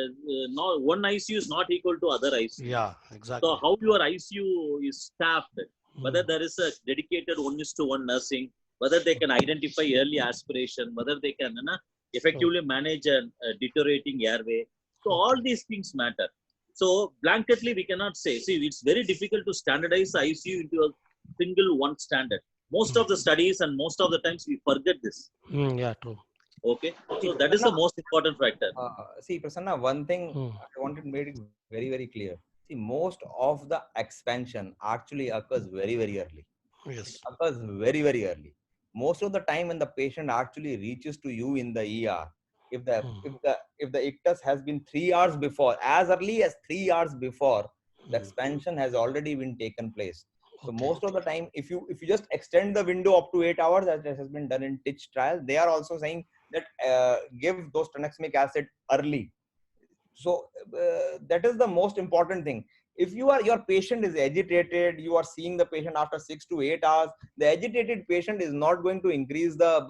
Speaker 4: not one ICU is not equal to other ICU.
Speaker 2: Yeah, exactly.
Speaker 4: So how your ICU is staffed, whether there is a dedicated 1:1 nursing, whether they can identify early aspiration, whether they can effectively manage a deteriorating airway. So all these things matter. So blanketly we cannot say. See, it's very difficult to standardize ICU into a single one standard. Most of the studies and most of the times we forget this.
Speaker 2: Yeah, true.
Speaker 4: Okay, so that is the most important factor.
Speaker 1: See, Prasanna, one thing I wanted to make it very, very clear. See, most of the expansion actually occurs very, very early.
Speaker 2: Yes.
Speaker 1: It occurs very, very early. Most of the time when the patient actually reaches to you in the ER, if the ictus has been 3 hours before, as early as 3 hours before, the expansion has already been taken place. So most of the time, if you just extend the window up to 8 hours, as has been done in TICH trial, they are also saying that give those tranexamic acid early. So that is the most important thing. If your patient is agitated, you are seeing the patient after 6 to 8 hours, the agitated patient is not going to increase the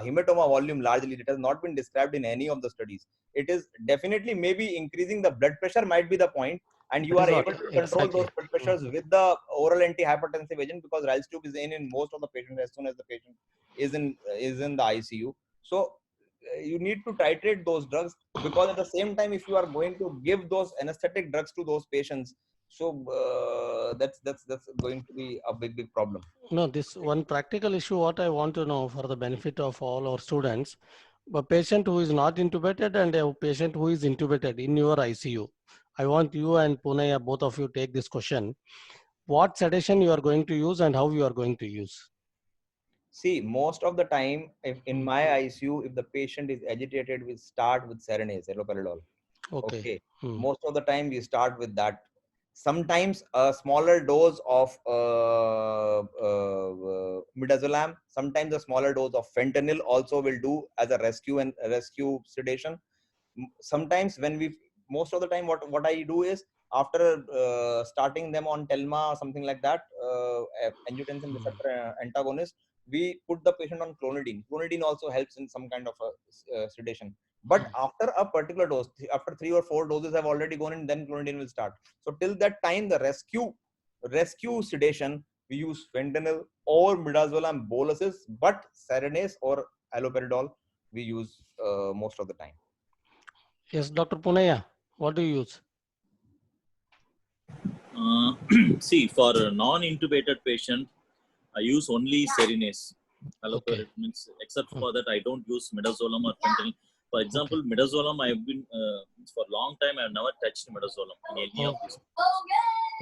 Speaker 1: hematoma volume largely. It has not been described in any of the studies. It is definitely maybe increasing the blood pressure might be the point, and you are able to control those blood pressures with the oral antihypertensive agent, because Rylstube is in most of the patients as soon as the patient is in the ICU. So you need to titrate those drugs, because at the same time, if you are going to give those anesthetic drugs to those patients, so that's going to be a big problem.
Speaker 2: No, this one practical issue, what I want to know for the benefit of all our students, a patient who is not intubated and a patient who is intubated in your ICU. I want you and Punaya, both of you, take this question. What sedation you are going to use and how you are going to use?
Speaker 1: See, most of the time, if in my ICU, if the patient is agitated, we start with Serenase, haloperidol. Okay. Most of the time, we start with that. Sometimes a smaller dose of midazolam, sometimes a smaller dose of fentanyl also will do as a rescue sedation. Sometimes most of the time, what I do is, after starting them on Telma or something like that, angiotensin receptor antagonist, we put the patient on clonidine. Clonidine also helps in some kind of a sedation. But after a particular dose, after 3 or 4 doses have already gone in, then clonidine will start. So till that time, the rescue sedation, we use fentanyl or midazolam boluses, but Serenase or haloperidol we use most of the time.
Speaker 2: Yes, Dr. Punaya, what do you use?
Speaker 4: See, for a non-intubated patient, I use only Serenase. Means, except for that, I don't use midazolam or fentanyl. For example, midazolam, I have been for a long time. I have never touched midazolam in any of these.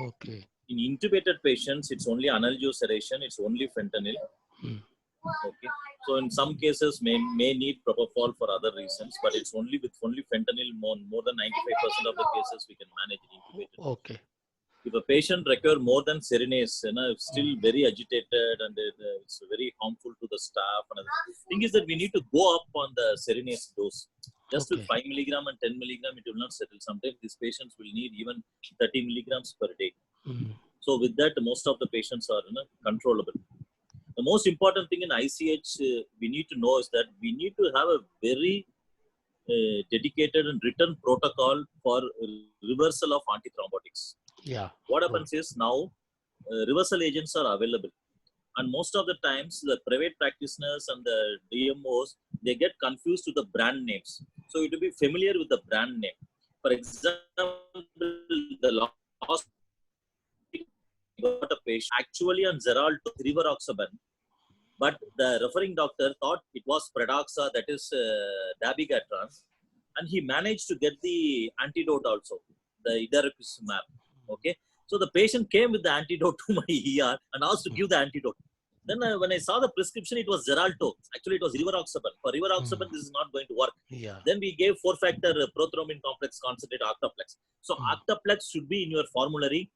Speaker 2: Okay.
Speaker 4: In intubated patients, it's only analgesic sedation. It's only fentanyl. Okay. So in some cases, may need propofol for other reasons, but it's only with fentanyl. More than 95% of the cases we can manage in intubated.
Speaker 2: Okay.
Speaker 4: If a patient requires more than Serenase, still very agitated and it's very harmful to the staff. And the thing is that we need to go up on the Serenase dose. Just with 5 milligram and 10 milligram, it will not settle. Sometimes these patients will need even 30 milligrams per day. So with that, most of the patients are controllable. The most important thing in ICH we need to know is that we need to have a very dedicated and written protocol for reversal of antithrombotics.
Speaker 2: Yeah.
Speaker 4: What happens is now reversal agents are available, and most of the times the private practitioners and the DMOs, they get confused with the brand names. So you to be familiar with the brand name. For example, the last got a patient actually on Xarelto rivaroxaban, but the referring doctor thought it was Pradaxa, that is dabigatran, and he managed to get the antidote also, the idarucizumab. Okay, so the patient came with the antidote to my ER and asked to give the antidote. Then when I saw the prescription, it was Xarelto. Actually, it was rivaroxaban. For rivaroxaban, this is not going to work.
Speaker 2: Yeah.
Speaker 4: Then we gave 4-factor prothrombin complex concentrate Octaplex. So Octaplex should be in your formulary.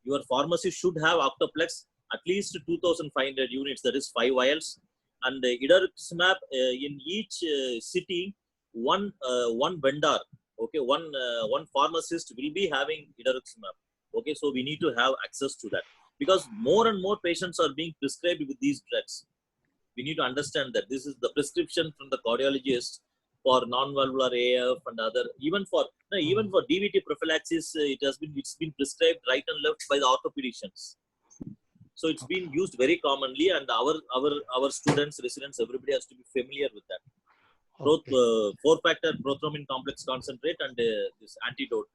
Speaker 4: Your pharmacy should have Octaplex, at least 2,500 units, that is 5 vials. And idarucizumab in each city, one vendor, okay, one pharmacist will be having idarucizumab. Okay, so we need to have access to that, because more and more patients are being prescribed with these drugs. We need to understand that this is the prescription from the cardiologist for non-valvular AF and other, even for DVT prophylaxis, it's been prescribed right and left by the orthopedicians. So it's been used very commonly, and our students, residents, everybody has to be familiar with that. 4-factor prothrombin complex concentrate and this antidote.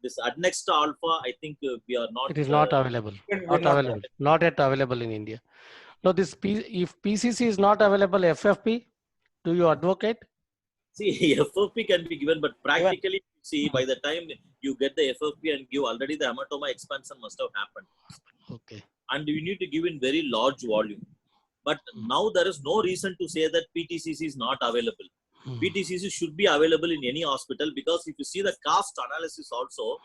Speaker 4: this adnext alpha, I think we are not.
Speaker 2: It is not available.
Speaker 1: We're
Speaker 2: Not available. Not yet available in India. Now, if PCC is not available, FFP, do you advocate?
Speaker 4: See, FFP can be given, but practically, see, by the time you get the FFP and give, already the hematoma expansion must have happened.
Speaker 2: Okay.
Speaker 4: And you need to give in very large volume. But now there is no reason to say that PTCC is not available. PTCC should be available in any hospital, because if you see the cost analysis also,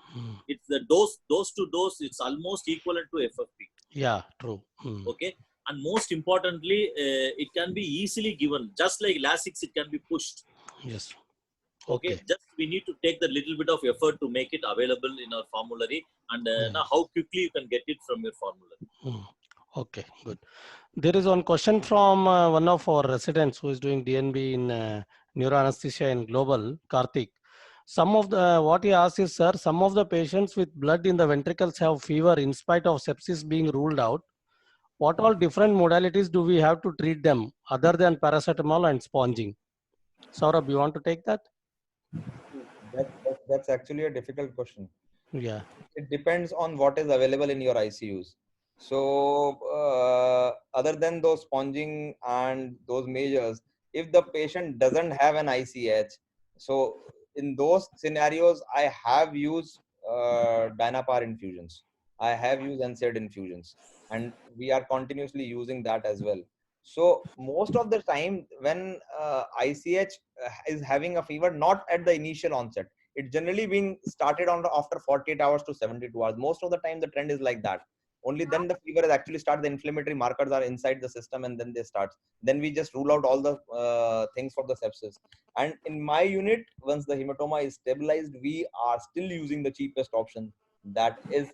Speaker 4: it's the dose to dose, it's almost equivalent to FFP.
Speaker 2: Yeah, true.
Speaker 4: Okay. And most importantly, it can be easily given, just like Lasix, it can be pushed.
Speaker 2: Yes.
Speaker 4: Okay. Just we need to take the little bit of effort to make it available in our formulary, and now how quickly you can get it from your formulary.
Speaker 2: Okay, good. There is one question from one of our residents who is doing DNB in neuroanesthesia in Global, Karthik. Some of the, what he asks is, sir, some of the patients with blood in the ventricles have fever in spite of sepsis being ruled out. What all different modalities do we have to treat them other than paracetamol and sponging? Saurabh, you want to take that?
Speaker 1: That's actually a difficult question.
Speaker 2: Yeah.
Speaker 1: It depends on what is available in your ICUs. So other than those sponging and those measures, if the patient doesn't have an ICH, so in those scenarios, I have used Dynapar infusions. I have used NSAID infusions, and we are continuously using that as well. So most of the time when ICH is having a fever, not at the initial onset, it's generally being started on after 48 hours to 72 hours. Most of the time the trend is like that. Only then the fever is actually start, the inflammatory markers are inside the system, and then they start. Then we just rule out all the things for the sepsis. And in my unit, once the hematoma is stabilized, we are still using the cheapest option, that is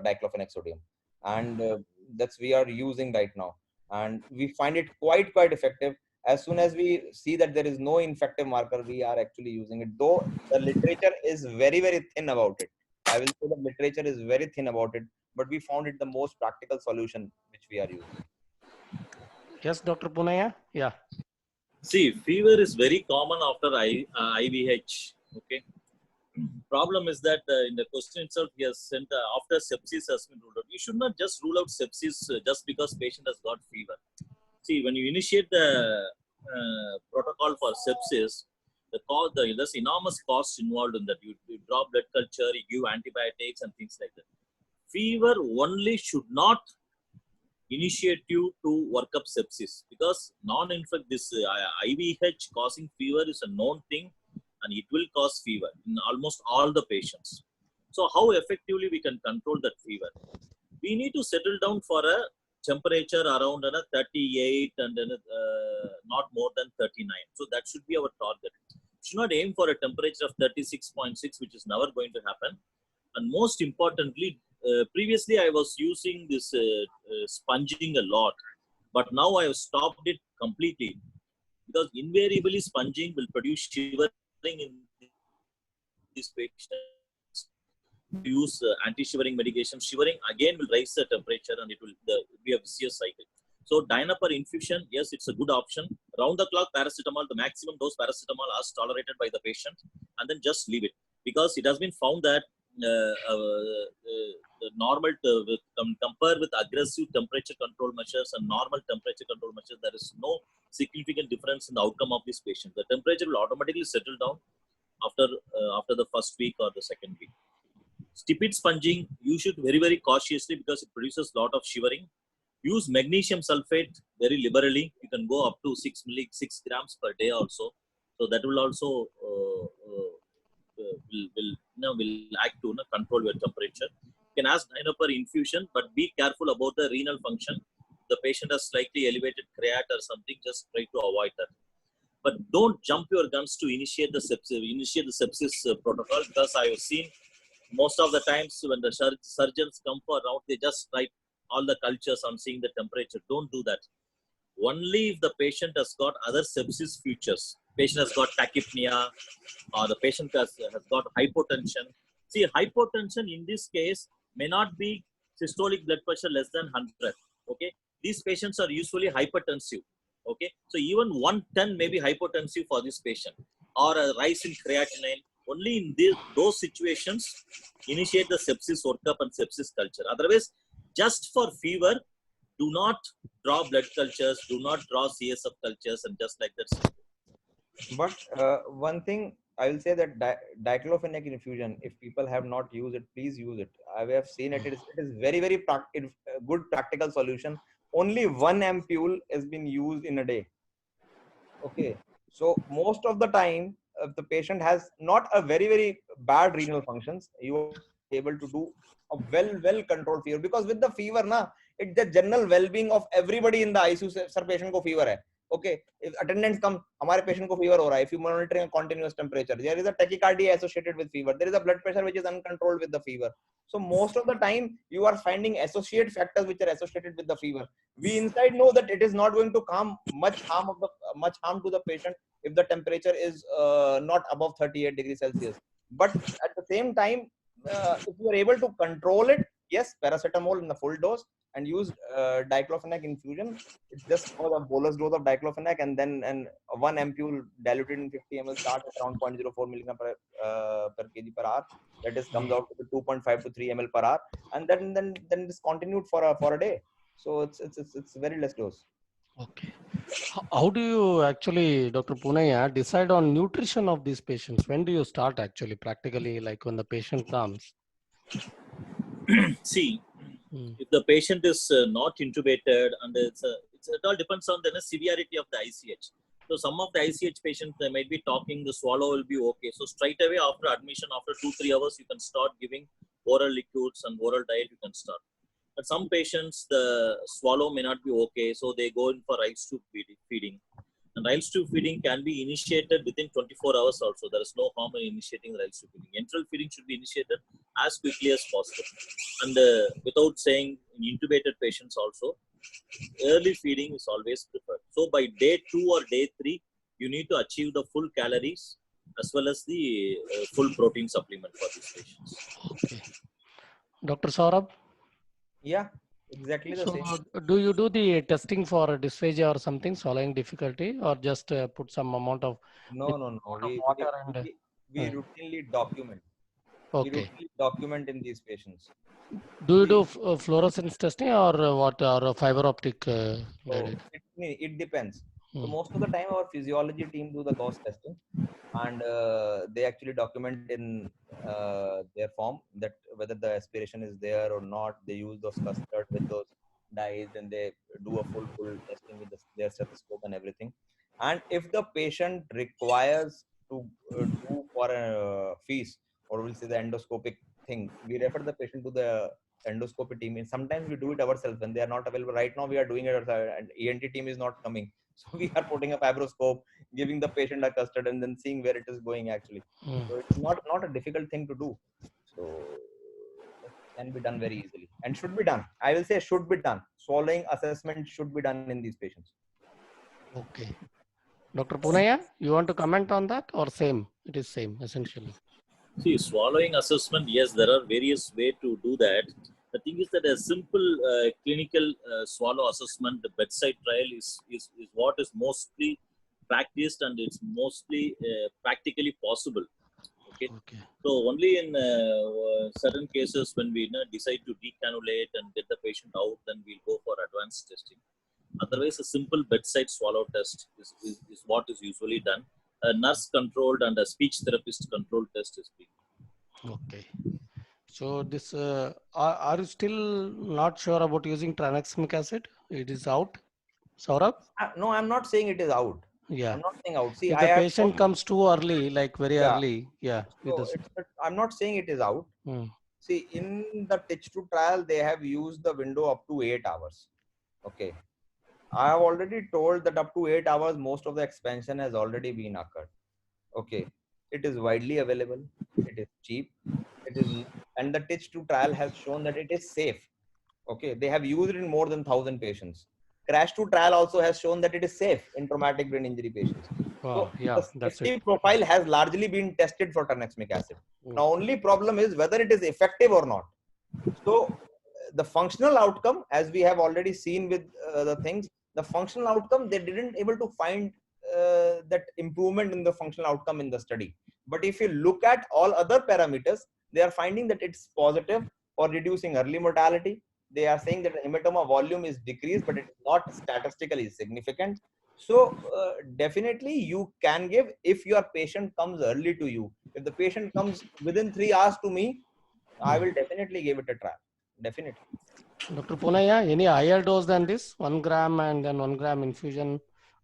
Speaker 1: diclofenac sodium, and that's we are using right now, and we find it quite effective. As soon as we see that there is no infective marker, we are actually using it, though the literature is very thin about it. I will say the literature is very thin about it, but we found it the most practical solution which we are using.
Speaker 2: Yes, Dr. Punaya? Yeah.
Speaker 4: See, fever is very common after IVH. Okay. Problem is that in the question itself, he has sent after sepsis has been ruled out. You should not just rule out sepsis just because patient has got fever. See, when you initiate the protocol for sepsis, there's enormous cost involved in that. You draw blood culture, you give antibiotics and things like that. Fever only should not initiate you to work up sepsis, because this IVH causing fever is a known thing, and it will cause fever in almost all the patients. So how effectively we can control that fever? We need to settle down for a temperature around 38 and not more than 39. So that should be our target. We should not aim for a temperature of 36.6, which is never going to happen. And most importantly, previously I was using this sponging a lot, but now I have stopped it completely, because invariably sponging will produce shivering in these patients. Use anti-shivering medication. Shivering again will raise the temperature, and it will be a vicious cycle. So Dynapar infusion, yes, it's a good option. Round the clock paracetamol, the maximum dose paracetamol as tolerated by the patient, and then just leave it, because it has been found that normal compare with aggressive temperature control measures and normal temperature control measures, there is no significant difference in the outcome of this patient. The temperature will automatically settle down after the first week or the second week. Stipid sponging, use it very cautiously, because it produces a lot of shivering. Use magnesium sulfate very liberally. You can go up to 6 grams per day also. So that will also will act to control your temperature. You can ask Dynapar infusion, but be careful about the renal function. The patient has slightly elevated creat or something, just try to avoid that. But don't jump your guns to initiate the sepsis protocol, because I have seen most of the times when the surgeons come for round, they just write all the cultures on seeing the temperature. Don't do that. Only if the patient has got other sepsis features, patient has got tachypnea, or the patient has got hypotension. See, hypotension in this case may not be systolic blood pressure less than 100. Okay, these patients are usually hypertensive. Okay, so even 110 may be hypotensive for this patient, or a rise in creatinine. Only in those situations, initiate the sepsis workup and sepsis culture. Otherwise, just for fever, do not draw blood cultures, do not draw CSF cultures, and just like that.
Speaker 1: But one thing I will say that diclofenac infusion, if people have not used it, please use it. I have seen it. It is very, very good practical solution. Only one ampule has been used in a day. Okay. So most of the time, if the patient has not a very, very bad renal functions, you are able to do a well controlled fever, because with the fever, na, it's the general well-being of everybody in the ICU. Sir, patient ko fever hai. Okay, if attendants come, हमारे patient को fever हो रहा है. If you monitoring a continuous temperature, there is a tachycardia associated with fever. There is a blood pressure which is uncontrolled with the fever. So most of the time, you are finding associate factors which are associated with the fever. We inside know that it is not going to come much harm to the patient if the temperature is not above 38 degrees Celsius. But at the same time, if you are able to control it, yes, paracetamol in the full dose and use diclofenac infusion. It's just for the bolus dose of diclofenac, and then one ampule diluted in 50 ml starts at around 0.04 milligram per kg per hour. That is comes out to 2.5 to 3 ml per hour, and then it's continued for a day. So it's very less dose.
Speaker 2: Okay. How do you actually, Dr. Punaya, decide on nutrition of these patients? When do you start actually practically, like when the patient comes?
Speaker 4: See, if the patient is not intubated, and it all depends on the severity of the ICH. So some of the ICH patients, they might be talking, the swallow will be okay. So straight away after admission, after 2-3 hours, you can start giving oral liquids and oral diet, you can start. But some patients, the swallow may not be okay, so they go in for rice tube feeding. And rice tube feeding can be initiated within 24 hours also. There is no harm in initiating rice tube feeding. Enteral feeding should be initiated as quickly as possible. And without saying in intubated patients also, early feeding is always preferred. So by day 2 or day 3, you need to achieve the full calories as well as the full protein supplement for these patients.
Speaker 2: Okay. Dr. Saurabh?
Speaker 1: Yeah, exactly the same.
Speaker 2: Do you do the testing for dysphagia or something, swallowing difficulty, or just put some amount of
Speaker 1: No. We routinely document.
Speaker 2: Okay.
Speaker 1: We routinely document in these patients.
Speaker 2: Do you do fluorescence testing or what, or fiber optic guided?
Speaker 1: It depends. So most of the time, our physiology team do the Gauss testing, and they actually document in their form that whether the aspiration is there or not. They use those custard with those dyes, and they do a full testing with their stethoscope and everything. And if the patient requires to do for a fees, or we'll say the endoscopic thing, we refer the patient to the endoscopy team. And sometimes we do it ourselves when they are not available. Right now, we are doing it ourselves, and ENT team is not coming. So we are putting a fibroscope, giving the patient a custard, and then seeing where it is going actually. So it's not a difficult thing to do. So it can be done very easily and should be done. I will say should be done. Swallowing assessment should be done in these patients.
Speaker 2: Okay. Dr. Punaya, you want to comment on that or same? It is same essentially.
Speaker 4: See, swallowing assessment, yes, there are various ways to do that. The thing is that a simple clinical swallow assessment, the bedside trial is what is mostly practiced, and it's mostly practically possible. Okay. So only in certain cases when we decide to decannulate and get the patient out, then we'll go for advanced testing. Otherwise, a simple bedside swallow test is what is usually done. A nurse controlled and a speech therapist controlled test is being.
Speaker 2: Okay. So this, are you still not sure about using tranexamic acid? It is out, Saurabh?
Speaker 1: No, I'm not saying it is out.
Speaker 2: Yeah.
Speaker 1: I'm not saying out. See,
Speaker 2: if the patient comes too early, like very early,
Speaker 1: So I'm not saying it is out. See, in the TICH2 trial, they have used the window up to 8 hours. Okay. I have already told that up to 8 hours, most of the expansion has already been occurred. Okay. It is widely available. It is cheap. And the TICH2 trial has shown that it is safe. Okay. They have used it in more than 1,000 patients. CRASH2 trial also has shown that it is safe in traumatic brain injury patients.
Speaker 2: Wow,
Speaker 1: so the safety profile has largely been tested for tranexamic acid. The only problem is whether it is effective or not. So the functional outcome, as we have already seen with the things, the functional outcome, they didn't able to find that improvement in the functional outcome in the study. But if you look at all other parameters, they are finding that it's positive for reducing early mortality. They are saying that the hematoma volume is decreased, but it is not statistically significant. So definitely you can give if your patient comes early to you. If the patient comes within 3 hours to me, I will definitely give it a try. Definitely.
Speaker 2: Dr. Punaya, any higher dose than this? 1 gram and then 1 gram infusion,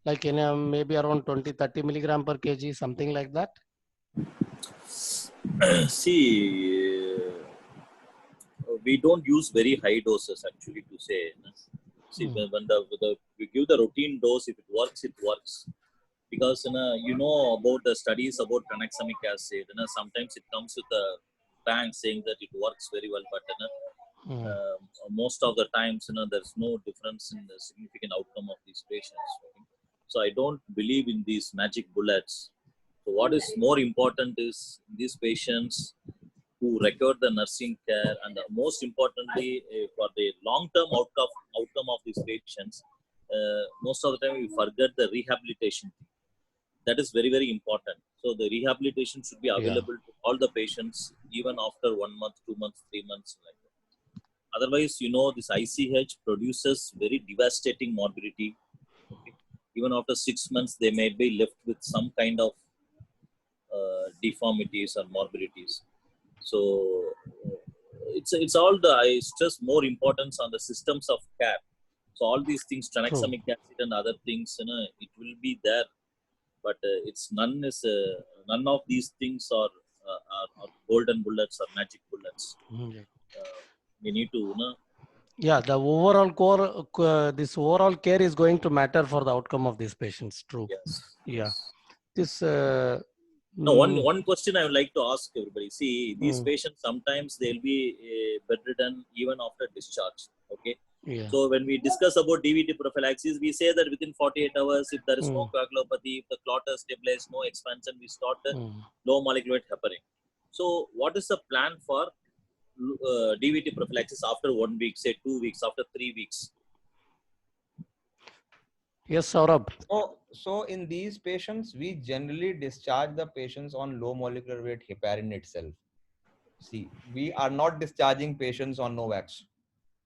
Speaker 2: like in a, maybe around 20, 30 milligram per kg, something like that?
Speaker 4: See, we don't use very high doses actually to say. See, when we give the routine dose, if it works, it works. Because you know about the studies about tranexamic acid, sometimes it comes with a bang saying that it works very well, but most of the times there's no difference in the significant outcome of these patients. So I don't believe in these magic bullets. So what is more important is these patients who record the nursing care, and most importantly for the long-term outcome of these patients, most of the time we forget the rehabilitation. That is very, very important. So the rehabilitation should be available to all the patients, even after 1 month, 2 months, 3 months, like that. Otherwise, this ICH produces very devastating morbidity. Okay? Even after 6 months, they may be left with some kind of deformities or morbidities. So it's all I stress more importance on the systems of care. So all these things, tranexamic acid and other things, it will be there, but it's none of these things are golden bullets or magic bullets. We need to
Speaker 2: yeah, the overall core, this overall care is going to matter for the outcome of these patients. True.
Speaker 4: Yes.
Speaker 2: Yeah. This.
Speaker 4: No, one question I would like to ask everybody. See, these patients sometimes they'll be bedridden even after discharge. Okay.
Speaker 2: Yeah.
Speaker 4: So when we discuss about DVT prophylaxis, we say that within 48 hours, if there is no coagulopathy, if the clot has stabilized, no expansion, we start low molecular weight heparin. So what is the plan for DVT prophylaxis after 1 week, say 2 weeks, after 3 weeks?
Speaker 2: Yes, Saurabh.
Speaker 1: So in these patients, we generally discharge the patients on low molecular weight heparin itself. See, we are not discharging patients on Novax,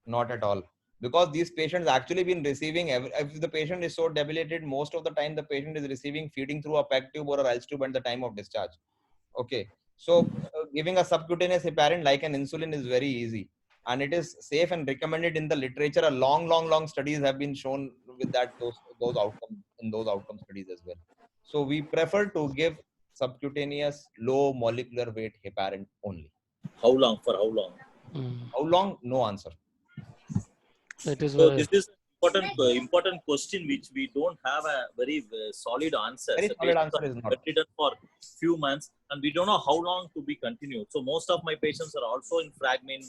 Speaker 1: not at all, because these patients actually been receiving. If the patient is so debilitated, most of the time the patient is receiving feeding through a PEG tube or a Rice tube at the time of discharge. Okay, so giving a subcutaneous heparin like an insulin is very easy, and it is safe and recommended in the literature. A long studies have been shown with that those outcomes in those outcome studies as well. So we prefer to give subcutaneous low molecular weight heparin only.
Speaker 4: How long? For how long?
Speaker 1: How long? No answer.
Speaker 2: It is
Speaker 4: so this is important question which we don't have a very solid answer.
Speaker 1: Very solid answer is not.
Speaker 4: Bedridden for few months, and we don't know how long to be continued. So most of my patients are also in fragment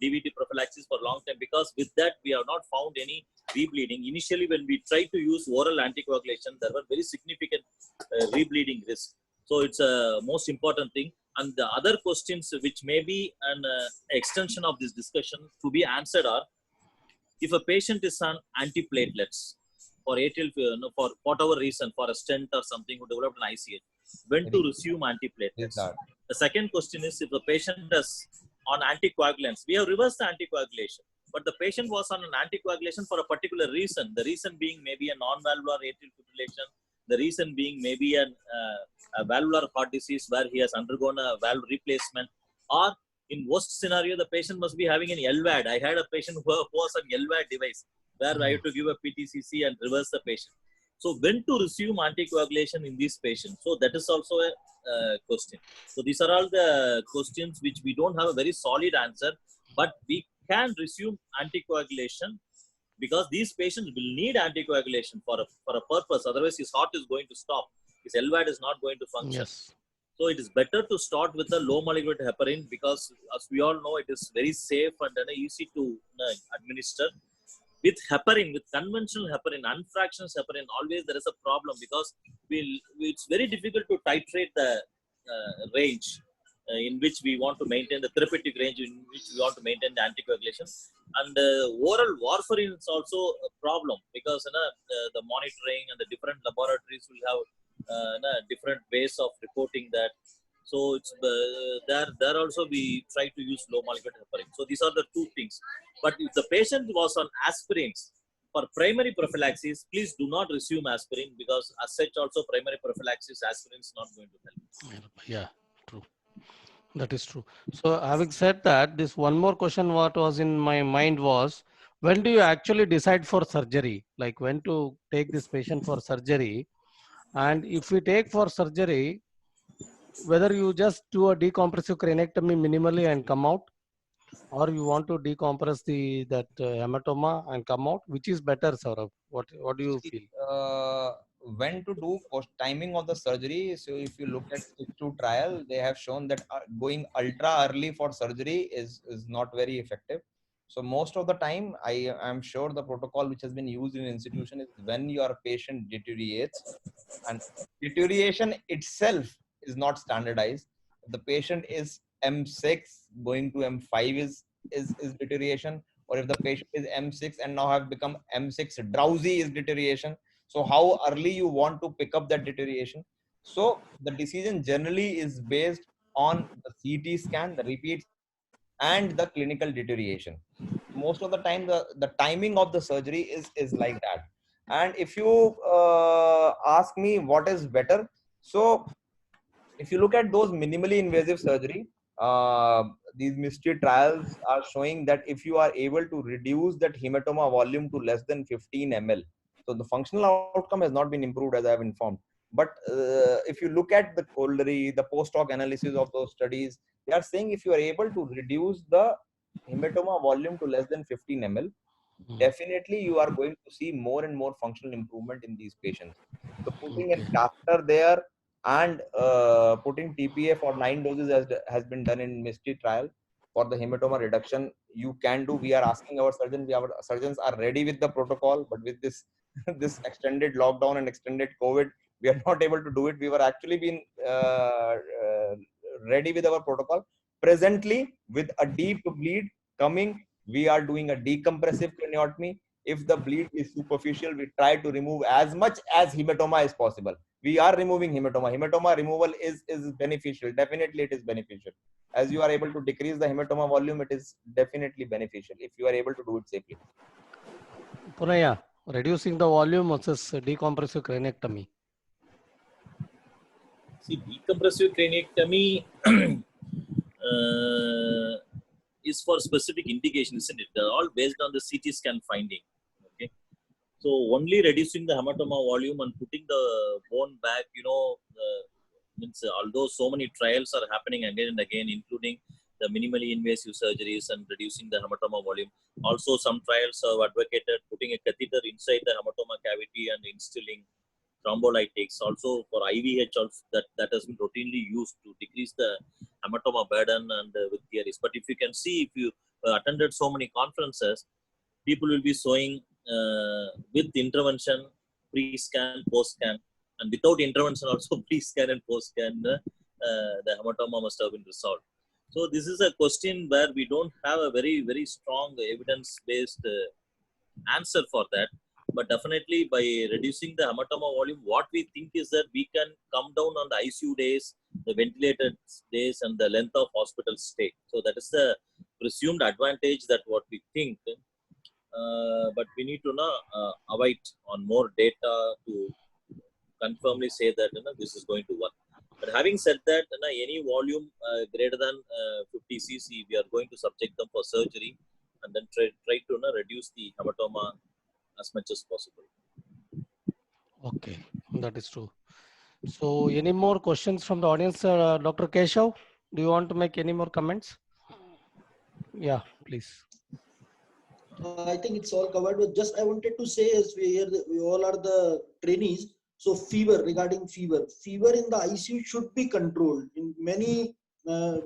Speaker 4: DVT prophylaxis for long time, because with that we have not found any rebleeding. Initially, when we tried to use oral anticoagulation, there were very significant rebleeding risk. So it's a most important thing. And the other questions which may be an extension of this discussion to be answered are: if a patient is on antiplatelets for atrial, for whatever reason, for a stent or something, who developed an ICH, when to resume antiplatelets? The second question is, if the patient is on anticoagulants, we have reversed the anticoagulation, but the patient was on an anticoagulation for a particular reason. The reason being maybe a non-valvular atrial fibrillation. The reason being maybe a valvular heart disease where he has undergone a valve replacement, or in worst scenario, the patient must be having an LVAD. I had a patient who was on LVAD device where I had to give a PTCC and reverse the patient. So when to resume anticoagulation in these patients? So that is also a question. So these are all the questions which we don't have a very solid answer, but we can resume anticoagulation because these patients will need anticoagulation for a purpose. Otherwise, his heart is going to stop. His LVAD is not going to function.
Speaker 2: Yes.
Speaker 4: So it is better to start with a low molecular weight heparin, because as we all know, it is very safe and easy to administer. With heparin, with conventional heparin, unfractionated heparin, always there is a problem, because it's very difficult to titrate the range in which we want to maintain the therapeutic range, in which we want to maintain the anticoagulation. And oral warfarin is also a problem, because the monitoring and the different laboratories will have different ways of reporting that. So it's there also we try to use low molecular heparin. So these are the two things. But if the patient was on aspirins for primary prophylaxis, please do not resume aspirin, because as such also primary prophylaxis aspirin is not going to help.
Speaker 2: Yeah, true. That is true. So having said that, this one more question what was in my mind was, when do you actually decide for surgery? Like when to take this patient for surgery? And if we take for surgery, whether you just do a decompressive craniectomy minimally and come out, or you want to decompress hematoma and come out, which is better, Saurabh? What do you
Speaker 1: See,
Speaker 2: feel?
Speaker 1: when to do post timing of the surgery. So if you look at SIC2 trial, they have shown that going ultra early for surgery is not very effective. So most of the time, I am sure the protocol which has been used in institution is when your patient deteriorates, and deterioration itself is not standardized. The patient is M6 going to M5 is deterioration, or if the patient is M6 and now have become M6 drowsy is deterioration. So how early you want to pick up that deterioration? So the decision generally is based on the CT scan, the repeat, and the clinical deterioration. Most of the time, the timing of the surgery is like that. And if you ask me what is better, so if you look at those minimally invasive surgery, these mystery trials are showing that if you are able to reduce that hematoma volume to less than 15 ml, so the functional outcome has not been improved, as I have informed. But if you look at the corollary, the post hoc analysis of those studies, they are saying if you are able to reduce the hematoma volume to less than 15 ml, definitely you are going to see more and more functional improvement in these patients. So putting a
Speaker 2: Okay.
Speaker 1: catheter there and putting TPA for 9 doses has been done in MISTI trial for the hematoma reduction. You can do. We are asking our surgeons. Our surgeons are ready with the protocol, but with this this extended lockdown and extended COVID, we are not able to do it. We were actually been ready with our protocol. Presently, with a deep bleed coming, we are doing a decompressive craniotomy. If the bleed is superficial, we try to remove as much as hematoma as possible. We are removing hematoma. Hematoma removal is beneficial. Definitely, it is beneficial. As you are able to decrease the hematoma volume, it is definitely beneficial if you are able to do it safely.
Speaker 2: Punaya, reducing the volume versus decompressive craniectomy.
Speaker 4: See, decompressive craniectomy is for specific indication, isn't it? They're all based on the CT scan finding. Okay, so only reducing the hematoma volume and putting the bone back, means although so many trials are happening again and again, including the minimally invasive surgeries and reducing the hematoma volume. Also, some trials have advocated putting a catheter inside the hematoma cavity and instilling thrombolytics. Also for IVH, also that has been routinely used to decrease the hematoma burden and with theories. But if you can see, if you attended so many conferences, people will be showing with intervention, pre-scan, post-scan, and without intervention also pre-scan and post-scan, the hematoma must have been resolved. So this is a question where we don't have a very, very strong evidence-based answer for that. But definitely by reducing the hematoma volume, what we think is that we can come down on the ICU days, the ventilated days, and the length of hospital stay. So that is the presumed advantage that what we think. But we need to now await on more data to confirmly say that this is going to work. But having said that, any volume greater than 50 cc, we are going to subject them for surgery and then try to reduce the hematoma as much as possible.
Speaker 2: Okay, that is true. So any more questions from the audience? Dr. Keshav, do you want to make any more comments? Yeah, please.
Speaker 3: I think it's all covered. But just I wanted to say, as we all are the trainees, so fever, regarding fever in the ICU should be controlled. In many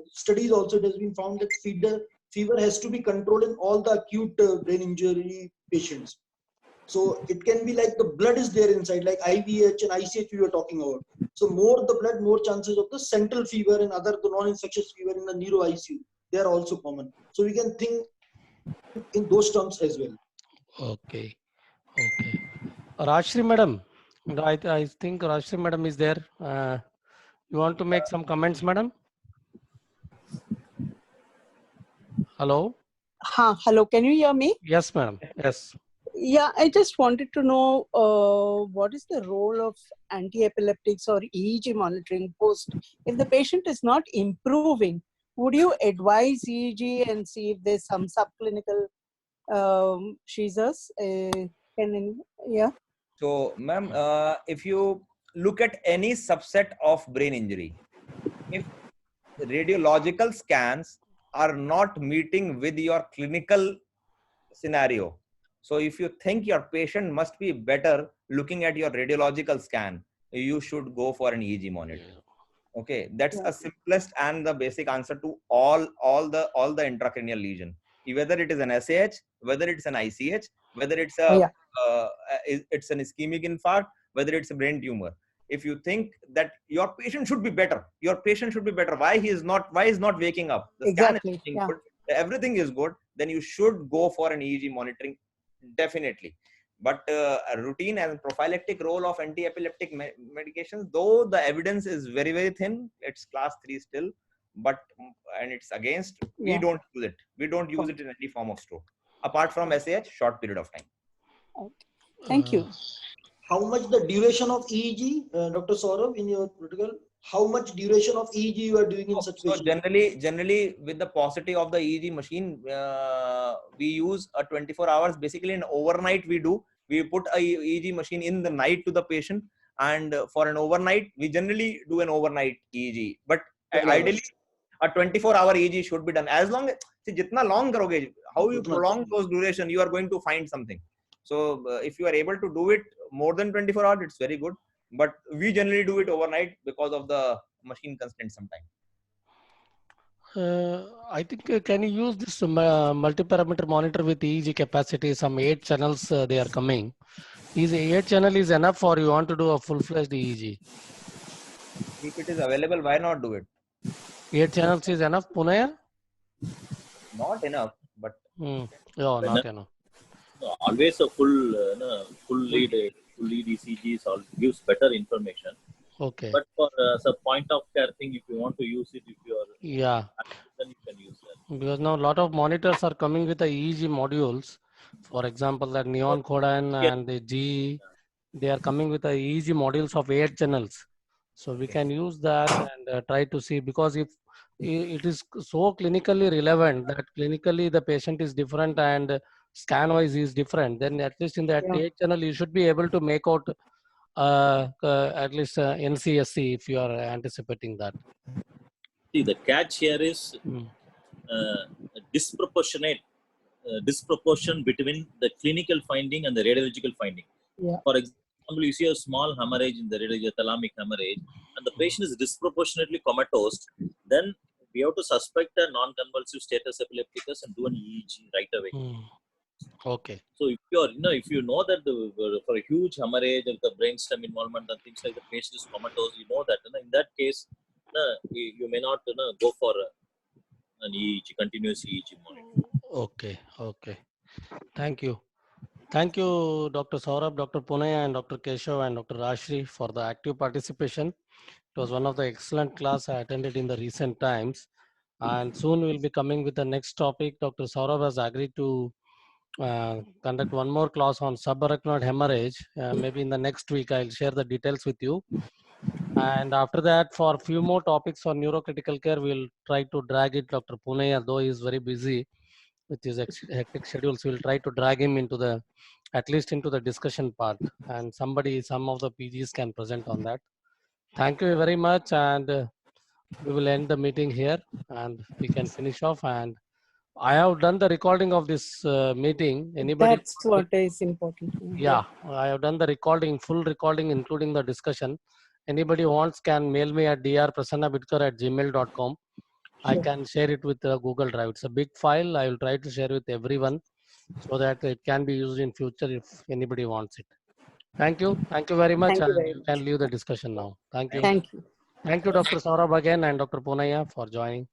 Speaker 3: studies also it has been found that fever has to be controlled in all the acute brain injury patients. So it can be like the blood is there inside, like IVH and ICH we were talking about. So more the blood, more chances of the central fever and other the non-infectious fever in the neuro ICU. They are also common. So we can think in those terms as well.
Speaker 2: Okay, okay. Rajshri madam, I think Rajshri madam is there. You want to make some comments, madam? Hello?
Speaker 5: Hello, can you hear me?
Speaker 2: Yes, madam. Yes.
Speaker 5: Yeah, I just wanted to know what is the role of anti-epileptics or EEG monitoring post if the patient is not improving? Would you advise EEG and see if there's some subclinical seizures? Yeah.
Speaker 1: So, ma'am, if you look at any subset of brain injury, if radiological scans are not meeting with your clinical scenario, so if you think your patient must be better looking at your radiological scan, you should go for an EEG monitor. Okay, that's
Speaker 5: Yeah.
Speaker 1: a simplest and the basic answer to all the intracranial lesion, whether it is an SAH, whether it's an ICH, whether it's a it's an ischemic infarct, whether it's a brain tumor. If you think that your patient should be better, why is not waking up, the scan is
Speaker 5: Exactly.
Speaker 1: looking
Speaker 5: Yeah.
Speaker 1: good, everything is good, then you should go for an EEG monitoring, definitely. But a routine and prophylactic role of anti-epileptic medications, though the evidence is very, very thin, it's class 3 still, but and it's against, we
Speaker 5: Yeah.
Speaker 1: don't use it. We don't use it in any form of stroke, apart from SAH, short period of time.
Speaker 5: Okay. Thank you.
Speaker 3: How much the duration of EEG, Dr. Saurabh, in your protocol? How much duration of EEG you are doing in such
Speaker 1: So
Speaker 3: patients?
Speaker 1: generally with the paucity of the EEG machine, we use a 24 hours. Basically, an overnight we put a EEG machine in the night to the patient, and for an overnight, we generally do an overnight EEG. But ideally, a 24-hour EEG should be done. As long as, see, jitna long karoge, how you prolong those duration, you are going to find something. So if you are able to do it more than 24 hours, it's very good. But we generally do it overnight because of the machine constraints sometimes.
Speaker 2: I think can you use this multi-parameter monitor with EEG capacity? Some 8 channels they are coming. Is 8 channel is enough, or you want to do a full-fledged EEG?
Speaker 1: If it is available, why not do it?
Speaker 2: 8 channels is enough, Punaya?
Speaker 1: Not enough, but
Speaker 2: No, not enough.
Speaker 4: Always a full lead ECGs gives better information.
Speaker 2: Okay.
Speaker 4: But for as a point of care thing, if you want to use it, if you are then you can use that.
Speaker 2: Because now a lot of monitors are coming with the EEG modules. For example, that Neon Codan and the GE, they are coming with the EEG modules of 8 channels. So we can use that and try to see, because if it is so clinically relevant that clinically the patient is different and scan wise is different, then at least in that 8 channel you should be able to make out at least NCSC if you are anticipating that.
Speaker 4: See, the catch here is disproportion between the clinical finding and the radiological finding.
Speaker 5: Yeah.
Speaker 4: For example, you see a small hemorrhage in the thalamic hemorrhage, and the patient is disproportionately comatose, then we have to suspect a non-convulsive status epilepticus and do an EEG right away.
Speaker 2: Okay.
Speaker 4: So if you are, if you know that for a huge hemorrhage or the brainstem involvement and things like, the patient is comatose, you know that, in that case, you may not go for an EEG, continuous EEG monitor.
Speaker 2: Okay. Okay. Thank you. Thank you, Dr. Saurabh, Dr. Punaya, and Dr. Keshav, and Dr. Rashri for the active participation. It was one of the excellent class I attended in the recent times. And soon we'll be coming with the next topic. Dr. Saurabh has agreed to conduct one more class on subarachnoid hemorrhage. Maybe in the next week, I'll share the details with you. And after that, for a few more topics on neurocritical care, we'll try to drag it. Dr. Punaya, though he is very busy with his hectic schedules, we'll try to drag him into at least into the discussion part. And some of the PGs can present on that. Thank you very much. And we will end the meeting here and we can finish off. And I have done the recording of this meeting. Anybody?
Speaker 5: That's what is important.
Speaker 2: Yeah, I have done the recording, full recording, including the discussion. Anybody wants can mail me at drprasannabidkar@gmail.com. I can share it with Google Drive. It's a big file. I will try to share with everyone so that it can be used in future if anybody wants it. Thank you. Thank you very much.
Speaker 5: Thank you very
Speaker 2: You can leave the discussion now. Thank you.
Speaker 5: Thank you.
Speaker 2: Thank you, Dr. Saurabh again and Dr. Punaya for joining.